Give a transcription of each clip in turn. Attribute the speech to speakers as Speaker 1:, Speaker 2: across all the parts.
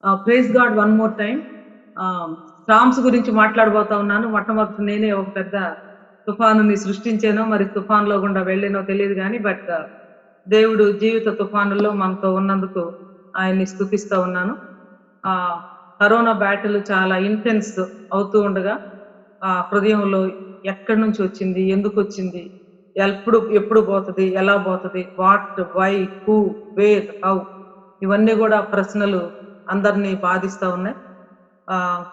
Speaker 1: Praise God one more time. Storms గురించి మాట్లాడబోతా ఉన్నాను. మొట్టమొదట నేనే ఒక పెద్ద తుఫానుని సృష్టించానో, మరి తుఫాన్‌లో గుండా వెళ్ళానో తెలీదు గానీ, దేవుడు జీవిత తుఫానుల్లో మనతో ఉన్నందుకు ఆయన్ని స్తుతిస్తా ఉన్నాను. ఆహ్, కరోనా బ్యాటిల్ చాలా ఇంటెన్స్ అవుతూ ఉండగా, హృదయంలో ఎక్కడి నుంచి వచ్చింది? ఎందుకొచ్చింది? ఎప్పుడు ఎప్పుడు పోతది? ఎలా పోతది? What? Why? Who? Where? How? ఇవన్నీ గూడా ప్రశ్నలు అందరిని బాధిస్తా ఉన్నాయి. ఆహ్,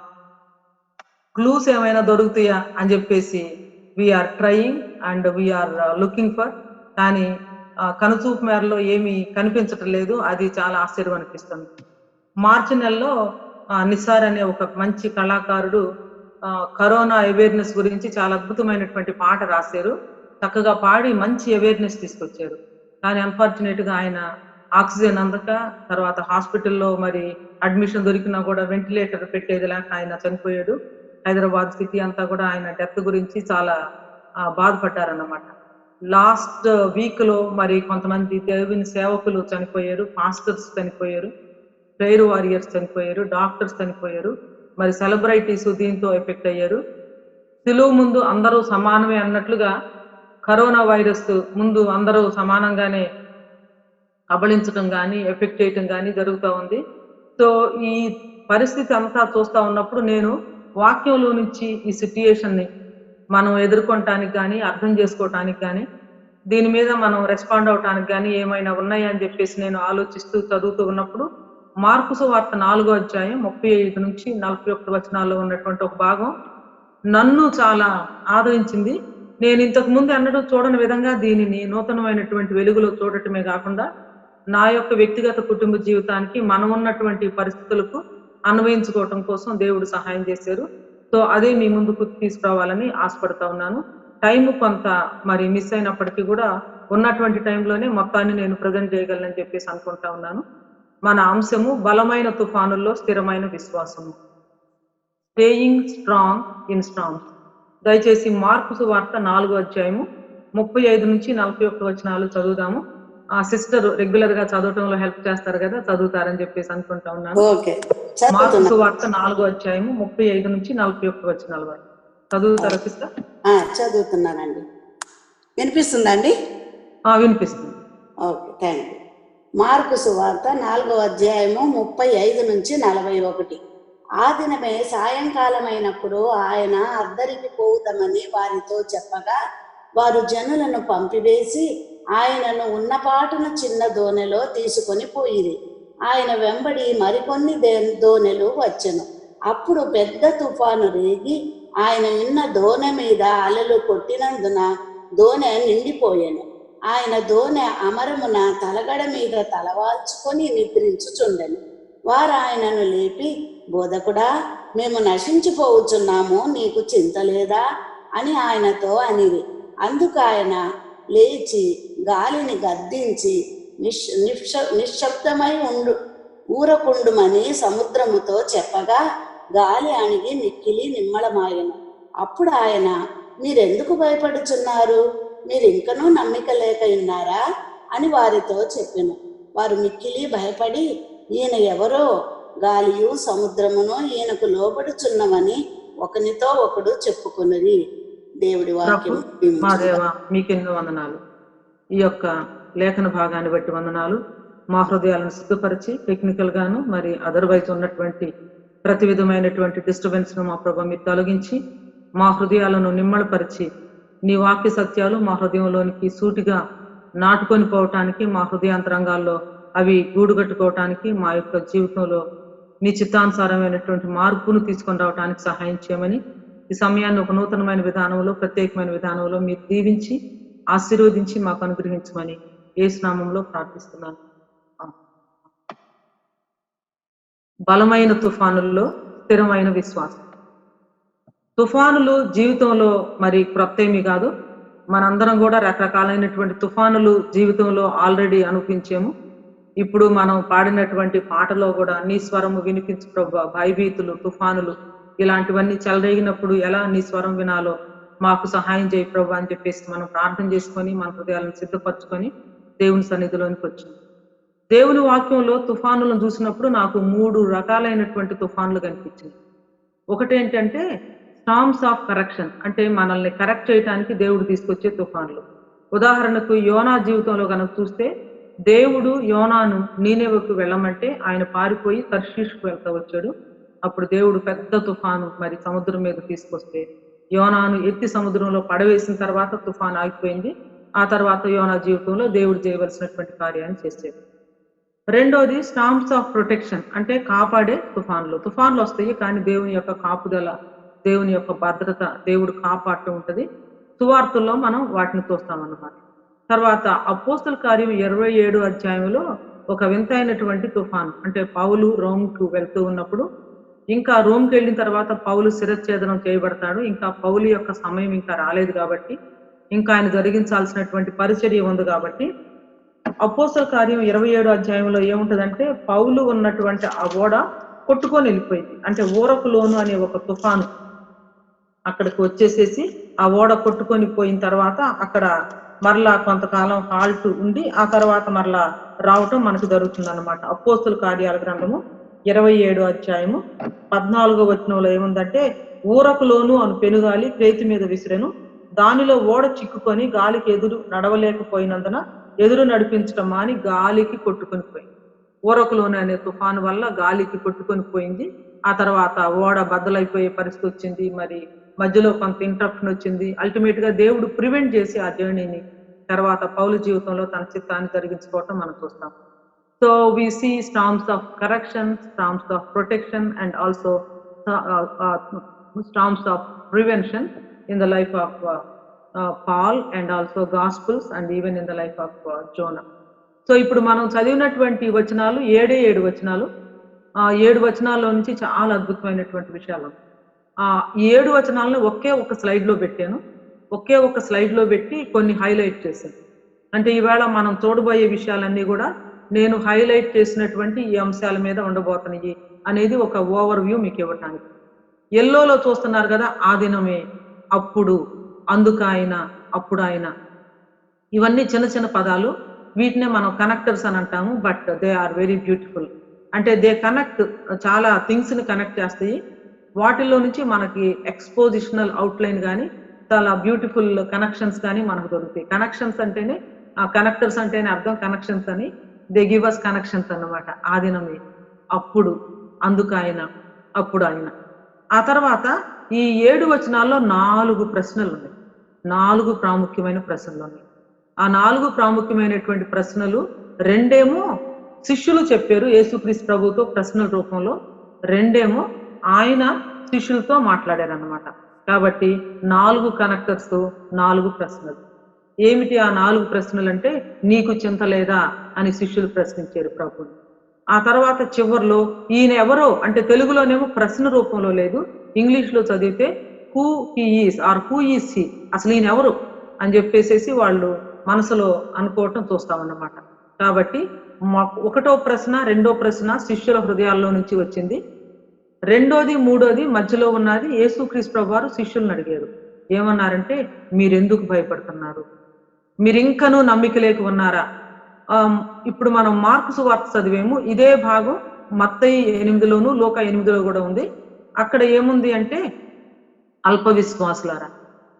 Speaker 1: క్లూస్ ఏమైనా దొరుకుతాయా అని జెప్పేసి are trying and are looking for. కానీ కనుచూపు మేరలో ఏమీ కనిపించటం లేదు. అది చాలా ఆశ్చర్యం అనిపిస్తుంది. మార్చి నెలలో నిసార్ అనే ఒక మంచి కళాకారుడు కరోనా అవేర్‌నెస్ గురించి చాలా అద్భుతమైనటువంటి పాట రాశారు. చక్కగా పాడి మంచి అవేర్‌నెస్ తీసుకొచ్చారు. కానీ అన్‌ఫార్చునేట్‌గా ఆయన ఆక్సిజన్ అందక తర్వాత హాస్పిటల్‌లో మరి అడ్మిషన్ దొరికినా గూడా వెంటిలేటర్ పెట్టేది లేక ఆయన చనిపోయాడు. హైదరాబాద్ సిటీ అంతా గూడా ఆయన డెత్ గురించి చాలా బాధపడ్డారన్నమాట. లాస్ట్ వీక్‌లో మరి కొంతమంది దేవుని సేవకులు చనిపోయారు. పాస్టర్స్ చనిపోయారు. ప్రేయర్ వారియర్స్ చనిపోయారు. డాక్టర్స్ చనిపోయారు. మరి సెలబ్రిటీస్ దీంతో ఎఫెక్ట్ అయ్యారు. సిలువ ముందు అందరూ సమానమే అన్నట్లుగా కరోనా వైరస్ ముందు అందరూ సమానంగానే కబళించటం గానీ, ఎఫెక్ట్ చేయటం గానీ జరుగుతా ఉంది. సో, ఈ పరిస్థితి అంతా చూస్తా ఉన్నప్పుడు నేను వాక్యంలో నుంచి ఈ సిట్యుయేషన్‌ని మనం ఎదుర్కొనటానికి గానీ, అర్థం చేసుకోవటానికి గానీ, దీని మీద మనం రెస్పాండ్ అవ్వటానికి గానీ ఏమైనా ఉన్నాయా అని జెప్పేసి నేను ఆలోచిస్తూ చదువుతూ ఉన్నప్పుడు, మార్కు సువార్త 4 అధ్యాయం 35-41 వచనాల్లో ఉన్నటువంటి ఒక భాగం నన్ను చాలా ఆదరించింది. నేనింతకు ముందు ఎన్నడూ చూడని విధంగా దీనిని నూతనమైనటువంటి వెలుగులో చూడటమే గాకుండా, నా యొక్క వ్యక్తిగత కుటుంబ జీవితానికి మనమున్నటువంటి పరిస్థితులకు అన్వయించుకోవటం కోసం దేవుడు సహాయం చేశారు. సో, అదే మీ ముందుకు తీసుకురావాలని ఆశపడతా ఉన్నాను. టైము కొంత మరి మిస్ అయినప్పటికీ గూడా ఉన్నటువంటి టైంలోనే మొత్తాన్ని నేను ప్రెజెంట్ చేయగలనని చెప్పేసి అనుకుంటా ఉన్నాను. మన అంశము బలమైన తుఫానుల్లో స్థిరమైన విశ్వాసము. Staying strong in storms. దయచేసి మార్కు సువార్త 4 అధ్యాయము 35-41 వచనాలు చదువుదాము. సిస్టర్ రెగ్యులర్‌గా చదవటంలో హెల్ప్ చేస్తారు గదా! చదువుతారని జెప్పేసి అనుకుంటా ఉన్నాను.
Speaker 2: ఓకే.
Speaker 1: మార్కు సువార్త 4 అధ్యాయము 35-41 వచనాల వరకు. చదువుతారా సిస్టర్?
Speaker 2: చదువుతున్నానండి. వినిపిస్తుందండి?
Speaker 1: వినిపిస్తుంది.
Speaker 2: ఓకే. Thank you. మార్కు సువార్త 4 అధ్యాయము 35-41. ఆ దినమే సాయంకాలమైనప్పుడు ఆయన అద్దరికి పోవుదమని వారితో చెప్పగా, వారు జనులను పంపివేసి ఆయనను ఉన్నపాటున చిన్న దోణిలో తీసుకొని పోయిరి. ఆయన వెంబడి మరికొన్ని దోణెలు వచ్చెను. అప్పుడు పెద్ద తుఫాను రేగి ఆయన ఉన్న దోణె మీద అలలు కొట్టినందున దోణె నిండిపోయెను. ఆయన దోణె అమరమున తలగడ మీద తలవాల్చుకొని నిద్రించుచుండెను. వారు ఆయనను లేపి, బోధకుడా, మేము నశించిపోవచ్చున్నాము, నీకు చింత లేదా అని ఆయనతో అనిరి. అందుకు ఆయన లేచి గాలిని గద్దించి నిశ్శబ్దమై ఊరకుండుమని సముద్రముతో చెప్పగా గాలి అణిగి మిక్కిలి నిమ్మళమాయెను. అప్పుడు ఆయన, మీరెందుకు భయపడుచున్నారు? మీరు ఇంకనూ నమ్మిక లేక ఉన్నారా అని వారితో చెప్పెను. వారు మిక్కిలి భయపడి, ఈయన ఎవరో, గాలియు సముద్రమును ఈయనకు లోబడుచున్నవని ఒకనితో ఒకడు చెప్పుకున్నది. దేవుడి వాక్యం.
Speaker 1: మా దేవా, మీకెన్నో వందనాలు. ఈ యొక్క లేఖన భాగాన్ని బట్టి వందనాలు. మా హృదయాలను సిద్ధపరిచి టెక్నికల్ గాను మరి అదర్వైజ్ ఉన్నటువంటి ప్రతి విధమైనటువంటి డిస్టర్బెన్స్ ను మా ప్రభు మీరు తొలగించి మా హృదయాలను నిమ్మళపరిచి నీ వాక్య సత్యాలు మా హృదయంలోనికి సూటిగా నాటుకొని పోవటానికి, మా హృదయాంతరంగాల్లో అవి గూడు కట్టుకోవటానికి, మా యొక్క జీవితంలో నీ చిత్తానుసారమైనటువంటి మార్పును తీసుకొని రావడానికి సహాయం చేయమని, ఈ సమయాన్ని ఒక నూతనమైన విధానంలో, ప్రత్యేకమైన విధానంలో మీరు దీవించి ఆశీర్వదించి మాకు అనుగ్రహించమని యేసు నామములో ప్రార్థిస్తున్నాను. బలమైన తుఫానుల్లో స్థిరమైన విశ్వాసం. తుఫానులు జీవితంలో మరి క్రొత్తేమీ కాదు. మనందరం కూడా రకరకాలైనటువంటి తుఫానులు జీవితంలో ఆల్రెడీ అనుభవించాము. ఇప్పుడు మనం పాడినటువంటి పాటలో కూడా నీ స్వరము వినిపించు ప్రభువా, భయభీతులు, తుఫానులు ఇలాంటివన్నీ చెలరేగినప్పుడు ఎలా నీ స్వరం వినాలో మాకు సహాయం చేయి ప్రభువా అని చెప్పేసి మనం ప్రార్థన చేసుకొని మన హృదయాలను సిద్ధపరచుకొని దేవుని సన్నిధిలోనికి వచ్చాం. దేవుని వాక్యంలో తుఫానులను చూసినప్పుడు నాకు 3 రకాలైనటువంటి తుఫానులు కనిపించింది. ఒకటేంటంటే స్టార్మ్స్ ఆఫ్ కరెక్షన్, అంటే మనల్ని కరెక్ట్ చేయడానికి దేవుడు తీసుకొచ్చే తుఫానులు. ఉదాహరణకు యోనా జీవితంలో గనక చూస్తే, దేవుడు యోనాను నీనెవెకు వెళ్ళమంటే ఆయన పారిపోయి తర్షీషుకు వెళ్తా వచ్చాడు. అప్పుడు దేవుడు పెద్ద తుఫాను మరి సముద్రం మీద తీసుకొస్తే, యోనాను ఎత్తి సముద్రంలో పడవేసిన తర్వాత తుఫాను ఆగిపోయింది. ఆ తర్వాత యోనా జీవితంలో దేవుడు చేయవలసినటువంటి కార్యాన్ని చేశాడు. రెండోది స్టార్మ్స్ ఆఫ్ ప్రొటెక్షన్, అంటే కాపాడే తుఫాన్లు. తుఫాన్లు వస్తాయి కానీ దేవుని యొక్క కాపుదల, దేవుని యొక్క భద్రత, దేవుడు కాపాడటం ఉంటది. సువార్తల్లో మనం వాటిని చూస్తామన్నమాట. తర్వాత అపోస్తల కార్యం 27 అధ్యాయంలో ఒక వింతైనటువంటి తుఫాను, అంటే పౌలు రోమ్‌కు వెళ్తూ ఉన్నప్పుడు, ఇంకా రోమ్‌కి వెళ్ళిన తర్వాత పౌలు శిరచ్ఛేదనం చేయబడతాడు. ఇంకా పౌలు యొక్క సమయం ఇంకా రాలేదు కాబట్టి, ఇంకా ఆయన జరిగించాల్సినటువంటి పరిచర్య ఉంది కాబట్టి, అపోస్తల కార్యం 27 అధ్యాయంలో ఏముంటదంటే, పౌలు ఉన్నటువంటి ఆ ఓడ కొట్టుకొని వెళ్ళిపోయింది. అంటే ఊరకులోను అనే ఒక తుఫాను అక్కడికి వచ్చేసేసి ఆ ఓడ కొట్టుకొని పోయిన తర్వాత అక్కడ మరలా కొంతకాలం హాల్ట్ ఉండి ఆ తర్వాత మరలా రావటం మనకు జరుగుతుందన్నమాట. అపోస్తల కార్యాల గ్రంథము 27 అధ్యాయము 14వ వచనంలో ఏముందంటే, ఊరకులోను అను పెనుగాలి క్రేతి మీద విసిరెను, దానిలో ఓడ చిక్కుకొని గాలికి ఎదురు నడవలేకపోయినందున ఎదురు నడిపించటం మాని గాలికి కొట్టుకొని పోయింది. ఊరకులోను అనే తుఫాను వల్ల గాలికి కొట్టుకొని పోయింది. ఆ తర్వాత ఓడ బద్దలైపోయే పరిస్థితి వచ్చింది. మరి మధ్యలో కొంత ఇంటరప్షన్ వచ్చింది. అల్టిమేట్ గా దేవుడు ప్రివెంట్ చేసి ఆ జర్నీని తర్వాత పౌలు జీవితంలో తన చిత్తాన్ని జరిగించుకోవటం మనం చూస్తాం. So we see storms of correction, storms of protection, and also storms of prevention in the life of Paul, and also Gospels, and even in the life of Jonah. So ఇప్పుడు మనం చదివినటువంటి వచనాలు 7 వచనాలు. 7 వచనాల్లో నుంచి చాలా అద్భుతమైనటువంటి విషయాలు. 7 వచనాలను ఒకే ఒక స్లైడ్ లో పెట్టాను. ఒకే ఒక స్లైడ్ లో పెట్టి కొన్ని హైలైట్ చేశాను. అంటే ఈవేళ మనం చూడబోయే విషయాలన్నీ కూడా నేను హైలైట్ చేసినటువంటి ఈ అంశాల మీద ఉండబోతున్నాయి అనేది ఒక ఓవర్ వ్యూ మీకు ఇవ్వటానికి. ఎల్లోలో చూస్తున్నారు కదా, ఆ దినమే, అప్పుడు, అందుకాయన, అప్పుడు ఆయన, ఇవన్నీ చిన్న చిన్న పదాలు. వీటినే మనం కనెక్టర్స్ అని అంటాము. But they are very beautiful. అంటే దే కనెక్ట్, చాలా థింగ్స్ ని కనెక్ట్ చేస్తాయి. వాటిల్లో నుంచి మనకి ఎక్స్పోజిషనల్ అవుట్లైన్ కానీ చాలా బ్యూటిఫుల్ కనెక్షన్స్ కానీ మనకు దొరుకుతాయి. కనెక్షన్స్ అంటేనే, కనెక్టర్స్ అంటేనే అర్థం కనెక్షన్స్ అని. దే గివ్ అస్ కనెక్షన్స్ అన్నమాట. ఆ దినమే, అప్పుడు, అందుకాయన, అప్పుడు ఆయన. ఆ తర్వాత ఈ 7 వచనాల్లో 4 ప్రశ్నలు ఉన్నాయి. 4 ప్రాముఖ్యమైన ప్రశ్నలు ఉన్నాయి. ఆ 4 ప్రాముఖ్యమైనటువంటి ప్రశ్నలు, 2 శిష్యులు చెప్పారు యేసుక్రీస్తు ప్రభుతో ప్రశ్నల రూపంలో, 2 ఆయన శిష్యులతో మాట్లాడారన్నమాట. కాబట్టి 4 కనెక్టర్స్, 4 ప్రశ్నలు. ఏమిటి ఆ 4 ప్రశ్నలు అంటే, నీకు చింత లేదా అని శిష్యులు ప్రశ్నించారు ప్రభుని. ఆ తర్వాత చివర్లో ఈయన ఎవరో అంటే, తెలుగులోనేమో ప్రశ్న రూపంలో లేదు, ఇంగ్లీష్ లో చదివితే who he is or who is he, అసలు ఈయన ఎవరు అని చెప్పేసేసి వాళ్ళు మనసులో అనుకోవటం చూస్తామన్నమాట. కాబట్టి ఒకటో ప్రశ్న, రెండో ప్రశ్న శిష్యుల హృదయాల్లో నుంచి వచ్చింది. రెండోది, మూడోది మధ్యలో ఉన్నది యేసుక్రీస్తు ప్రభువారు శిష్యులను అడిగారు. ఏమన్నారంటే, మీరెందుకు భయపడుతున్నారు, మీరింకనూ నమ్మిక లేక ఉన్నారా? ఇప్పుడు మనం మార్కు సువార్త చదివేము. ఇదే భాగం మత్తయి 8లోను లూకా 8లో కూడా ఉంది. అక్కడ ఏముంది అంటే, అల్ప విశ్వాసులారా,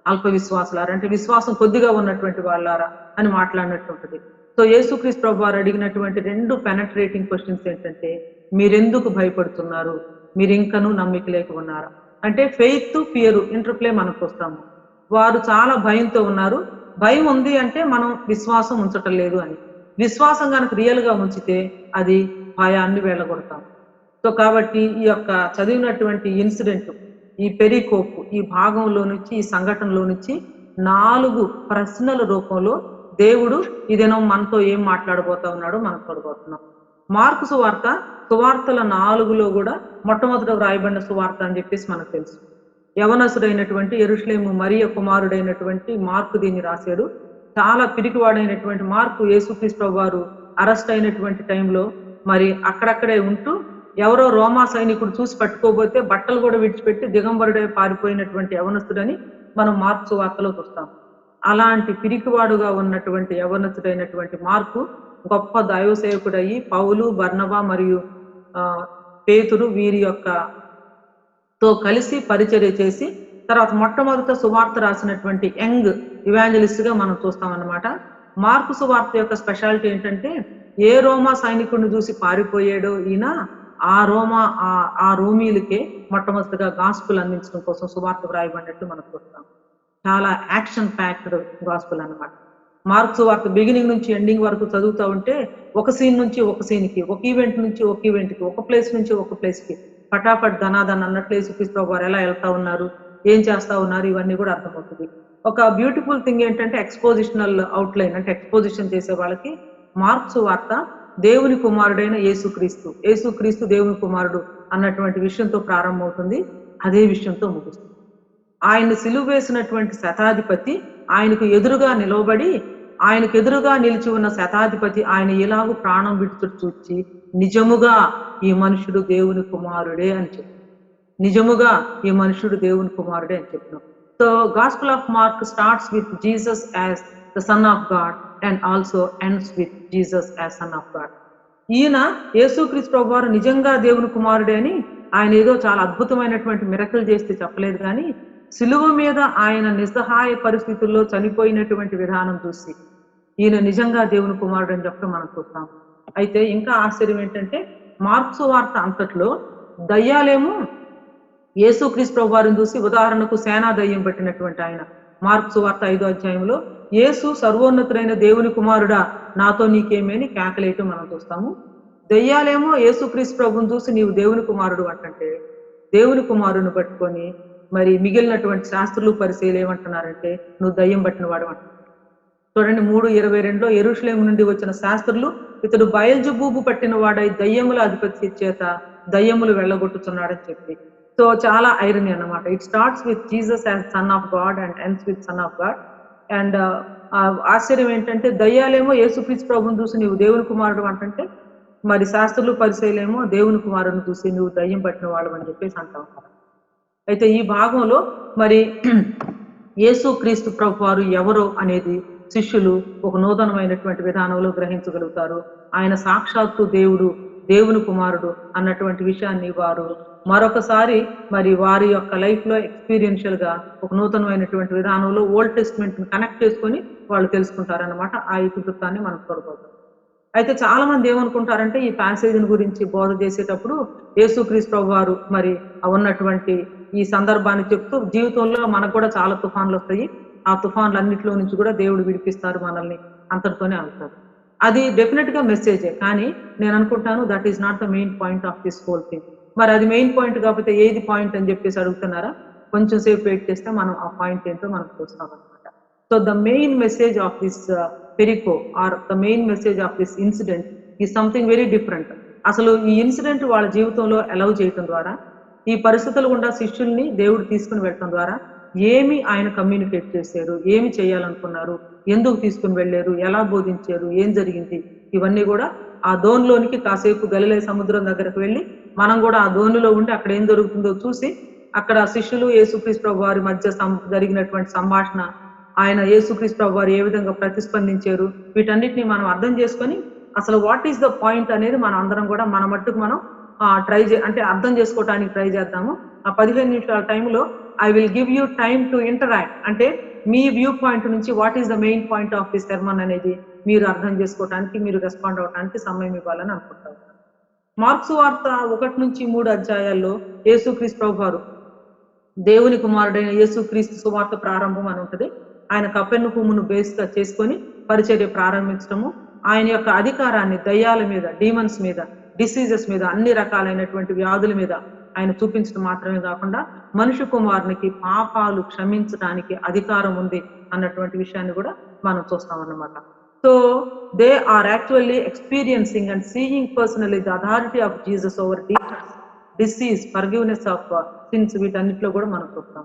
Speaker 1: అల్ప విశ్వాసులారా అంటే విశ్వాసం కొద్దిగా ఉన్నటువంటి వాళ్ళారా అని మాట్లాడినట్టుంటది. సో యేసుక్రీస్తు ప్రభువారు అడిగినటువంటి 2 పెనట్రేటింగ్ క్వశ్చన్స్ ఏంటంటే, మీరెందుకు భయపడుతున్నారు, మీరింకనూ నమ్మిక లేక ఉన్నారా? అంటే ఫెయిత్, ఫియర్ ఇంటర్ప్లే మనం చూస్తాము. వారు చాలా భయంతో ఉన్నారు. భయం ఉంది అంటే మనం విశ్వాసం ఉంచటం లేదు అని. విశ్వాసం కనుక రియల్ గా ఉంచితే అది భయాన్ని వెళ్ళగొడతాం. సో కాబట్టి ఈ యొక్క చదివినటువంటి ఇన్సిడెంట్, ఈ పెరికోప్, ఈ భాగంలో నుంచి, ఈ సంఘటనలో నుంచి 4 ప్రశ్నల రూపంలో దేవుడు ఈ దినం మనతో ఏం మాట్లాడబోతా ఉన్నాడో మనం చూడబోతున్నాం. మార్కు సువార్త, సువార్తల 4లో కూడా మొట్టమొదట వ్రాయబడిన సువార్త అని చెప్పేసి మనకు తెలుసు. యవనసుడైనటువంటి యెరూషలేము మరియ కుమారుడైనటువంటి మార్కు దీన్ని రాశాడు. చాలా పిరికివాడైనటువంటి మార్కు యేసుక్రీస్తు ప్రభువారు అరెస్ట్ అయినటువంటి టైంలో మరి అక్కడక్కడే ఉంటూ, ఎవరో రోమా సైనికుడు చూసి పట్టుకోబోతే బట్టలు కూడా విడిచిపెట్టి దిగంబరుడై పారిపోయినటువంటి యవనస్తుడని మనం మార్కు సువార్తలో చూస్తాం. అలాంటి పిరికివాడుగా ఉన్నటువంటి యవనస్తుడైనటువంటి మార్కు గొప్ప దైవ సేవకుడయ్యి పౌలు, బర్నబా మరియు పేతురు వీరి యొక్క తో కలిసి పరిచర్య చేసి తర్వాత మొట్టమొదట సువార్త రాసినటువంటి యంగ్ ఇవాంజలిస్ట్ గా మనం చూస్తామన్నమాట. మార్కు సువార్త యొక్క స్పెషాలిటీ ఏంటంటే ఏ రోమా సైనికుడిని చూసి పారిపోయాడో ఈయన ఆ రోమీలకే మొట్టమొదటిగా గాస్పుల్ అందించడం కోసం సువార్త వ్రాయబడినట్టు మనం చూస్తాం. చాలా యాక్షన్ ప్యాక్డ్ గాస్పుల్ అన్నమాట. మార్కు సువార్త బిగినింగ్ నుంచి ఎండింగ్ వరకు చదువుతూ ఉంటే ఒక సీన్ నుంచి ఒక సీన్కి, ఒక ఈవెంట్ నుంచి ఒక ఈవెంట్కి, ఒక ప్లేస్ నుంచి ఒక ప్లేస్కి పటాపట్ ధనాధన్ అన్నట్లు యేసుక్రీస్తు వారు ఎలా వెళ్తా ఉన్నారు, ఏం చేస్తా ఉన్నారు, ఇవన్నీ కూడా అర్థమవుతుంది. ఒక బ్యూటిఫుల్ థింగ్ ఏంటంటే ఎక్స్పోజిషనల్ అవుట్లైన్, అంటే ఎక్స్పోజిషన్ చేసే వాళ్ళకి మార్కు సువార్త దేవుని కుమారుడైన యేసుక్రీస్తు దేవుని కుమారుడు అన్నటువంటి విషయంతో ప్రారంభమవుతుంది, అదే విషయంతో ముగుస్తుంది. ఆయన సిలువ వేసినటువంటి శతాధిపతి ఆయనకు ఎదురుగా నిలవబడి ఆయనకు ఎదురుగా నిలిచి ఉన్న శతాధిపతి ఆయన ఎలాగూ ప్రాణం విడుచుడు చూచి నిజముగా ఈ మనుషుడు దేవుని కుమారుడే అని చెప్పారు. నిజముగా ఈ మనుషుడు దేవుని కుమారుడే అని చెప్పినాం. So gospel of mark starts with Jesus as the son of God and also ends with Jesus as son of God. ఈయన యేసుక్రీస్తు ప్రభువారు నిజంగా దేవుని కుమారుడే అని ఆయన ఏదో చాలా అద్భుతమైనటువంటి మిరకల్ చేస్తే చెప్పలేదు, కానీ సిలువ మీద ఆయన నిస్సహాయ పరిస్థితుల్లో చనిపోయినటువంటి విధానం చూసి ఈయన నిజంగా దేవుని కుమారుడు అని చెప్పడం మనం చూస్తాం. అయితే ఇంకా ఆశ్చర్యం ఏంటంటే మార్కు సువార్త అంతట్లో దయ్యాలేమో యేసుక్రీస్తు ప్రభువారిని చూసి, ఉదాహరణకు సేనా దయ్యం పట్టినటువంటి ఆయన మార్కు సువార్త 5వ అధ్యాయంలో యేసు సర్వోన్నతుడైన దేవుని కుమారుడా నాతో నీకేమేని కేకలేయటం మనం చూస్తాము. దయ్యాలేమో యేసుక్రీస్తు ప్రభుని చూసి నీవు దేవుని కుమారుడు అంటే దేవుని కుమారుని పట్టుకొని మరి మిగిలినటువంటి శాస్త్రులు పరిశీలు ఏమంటున్నారంటే నువ్వు దయ్యం పట్టిన వాడు అంటున్నారు. చూడండి 3:22లో యెరూషలేము నుండి వచ్చిన శాస్త్రులు ఇతడు బయల్జెబూబు పట్టిన వాడై దయ్యముల అధిపతి చేత దయ్యములు వెళ్ళగొట్టుతున్నాడని చెప్పి. సో చాలా ఐరనీ అన్నమాట. It starts with Jesus as son of God and ends with son of God. And ఆశ్చర్యం ఏంటంటే దయ్యాలేమో యేసుక్రీస్తు ప్రభుని చూసి నీవు దేవుని కుమారుడు అంటే మరి శాస్త్రులు పరిశీలేమో దేవుని కుమారుని చూసి నువ్వు దయ్యం పట్టిన వాడు అని చెప్పేసి అంటా ఉంటారు. అయితే ఈ భాగంలో మరి యేసుక్రీస్తు ప్రభువారు ఎవరో అనేది శిష్యులు ఒక నూతనమైనటువంటి విధానంలో గ్రహించగలుగుతారు. ఆయన సాక్షాత్తు దేవుని కుమారుడు అన్నటువంటి విషయాన్ని వారు మరొకసారి మరి వారి యొక్క లైఫ్ లో ఎక్స్పీరియన్షియల్ గా ఒక నూతనమైనటువంటి విధానంలో ఓల్డ్ టెస్ట్మెంట్ కనెక్ట్ చేసుకొని వాళ్ళు తెలుసుకుంటారన్నమాట. ఆ ఇతివృత్తాన్ని మనం చూడబోతాం. అయితే చాలా మంది ఏమనుకుంటారంటే ఈ ప్యాసేజీని గురించి బోధ చేసేటప్పుడు యేసుక్రీస్తు ప్రభువారు మరి ఉన్నటువంటి ఈ సందర్భాన్ని చెప్తూ జీవితంలో మనకు కూడా చాలా తుఫాన్లు వస్తాయి, ఆ తుఫాన్లన్నింటిలో నుంచి కూడా దేవుడు విడిపిస్తారు మనల్ని అంతటితోనే అవుతారు. అది డెఫినెట్ గా మెసేజే, కానీ నేను అనుకుంటాను that is not the main point of this whole thing. మరి అది మెయిన్ పాయింట్ కాకపోతే ఏది పాయింట్ అని చెప్పేసి అడుగుతున్నారా? కొంచెం సేపు వెయిట్ చేస్తే మనం ఆ పాయింట్ ఏంటో మనం చూస్తాం అనమాట. So the main message of this pericope or the main message of this incident is something very different. అసలు ఈ ఇన్సిడెంట్ వాళ్ళ జీవితంలో అలౌ చేయటం ద్వారా, ఈ పరిస్థితులు గుండా శిష్యుల్ని దేవుడు తీసుకుని వెళ్ళటం ద్వారా ఏమి ఆయన కమ్యూనికేట్ చేశారు, ఏమి చేయాలనుకున్నారు, ఎందుకు తీసుకుని వెళ్ళారు, ఎలా బోధించారు, ఏం జరిగింది, ఇవన్నీ కూడా ఆ దోనిలోనికి కాసేపు గలిలయ సముద్రం దగ్గరకు వెళ్ళి మనం కూడా ఆ దోనిలో ఉండి అక్కడ ఏం జరుగుతుందో చూసి అక్కడ శిష్యులు యేసుక్రీస్తు ప్రభు వారి మధ్య జరిగినటువంటి సంభాషణ, ఆయన యేసుక్రీస్తు ప్రభు వారు ఏ విధంగా ప్రతిస్పందించారు, వీటన్నిటిని మనం అర్థం చేసుకొని అసలు వాట్ ఈస్ ద పాయింట్ అనేది మనం అందరం కూడా మన మట్టుకు మనం అంటే అర్థం చేసుకోవడానికి ట్రై చేద్దాము. ఆ 15 నిమిషాల టైంలో I will give you time to interact, అంటే మీ వ్యూ పాయింట్ నుంచి what is the main point of this sermon అనేది మీరు అర్థం చేసుకోవడానికి, మీరు రెస్పాండ్ అవడానికి సమయం ఇవ్వాలని అనుకుంటారు. మార్కు సువార్త 1-3 అధ్యాయాల్లో యేసుక్రీస్తు ప్రభువారు దేవుని కుమారుడైన యేసుక్రీస్తు సువార్త ప్రారంభం అని ఉంటుంది. ఆయన కపెర్నహూమును బేస్ గా చేసుకొని పరిచర్య ప్రారంభించడము, ఆయన యొక్క అధికారాన్ని దయ్యాల మీద, డీమన్స్ మీద, డిసీజెస్ మీద, అన్ని రకాలైనటువంటి వ్యాధుల మీద ఆయన చూపించడం మాత్రమే కాకుండా మనుష్య కుమారునికి పాపాలు క్షమించడానికి అధికారం ఉంది అన్నటువంటి విషయాన్ని కూడా మనం చూస్తామన్నమాట. So they are actually experiencing and seeing personally the authority of Jesus over demons, disease, forgiveness of sins, వీటన్నిటిలో కూడా మనం చూస్తాం.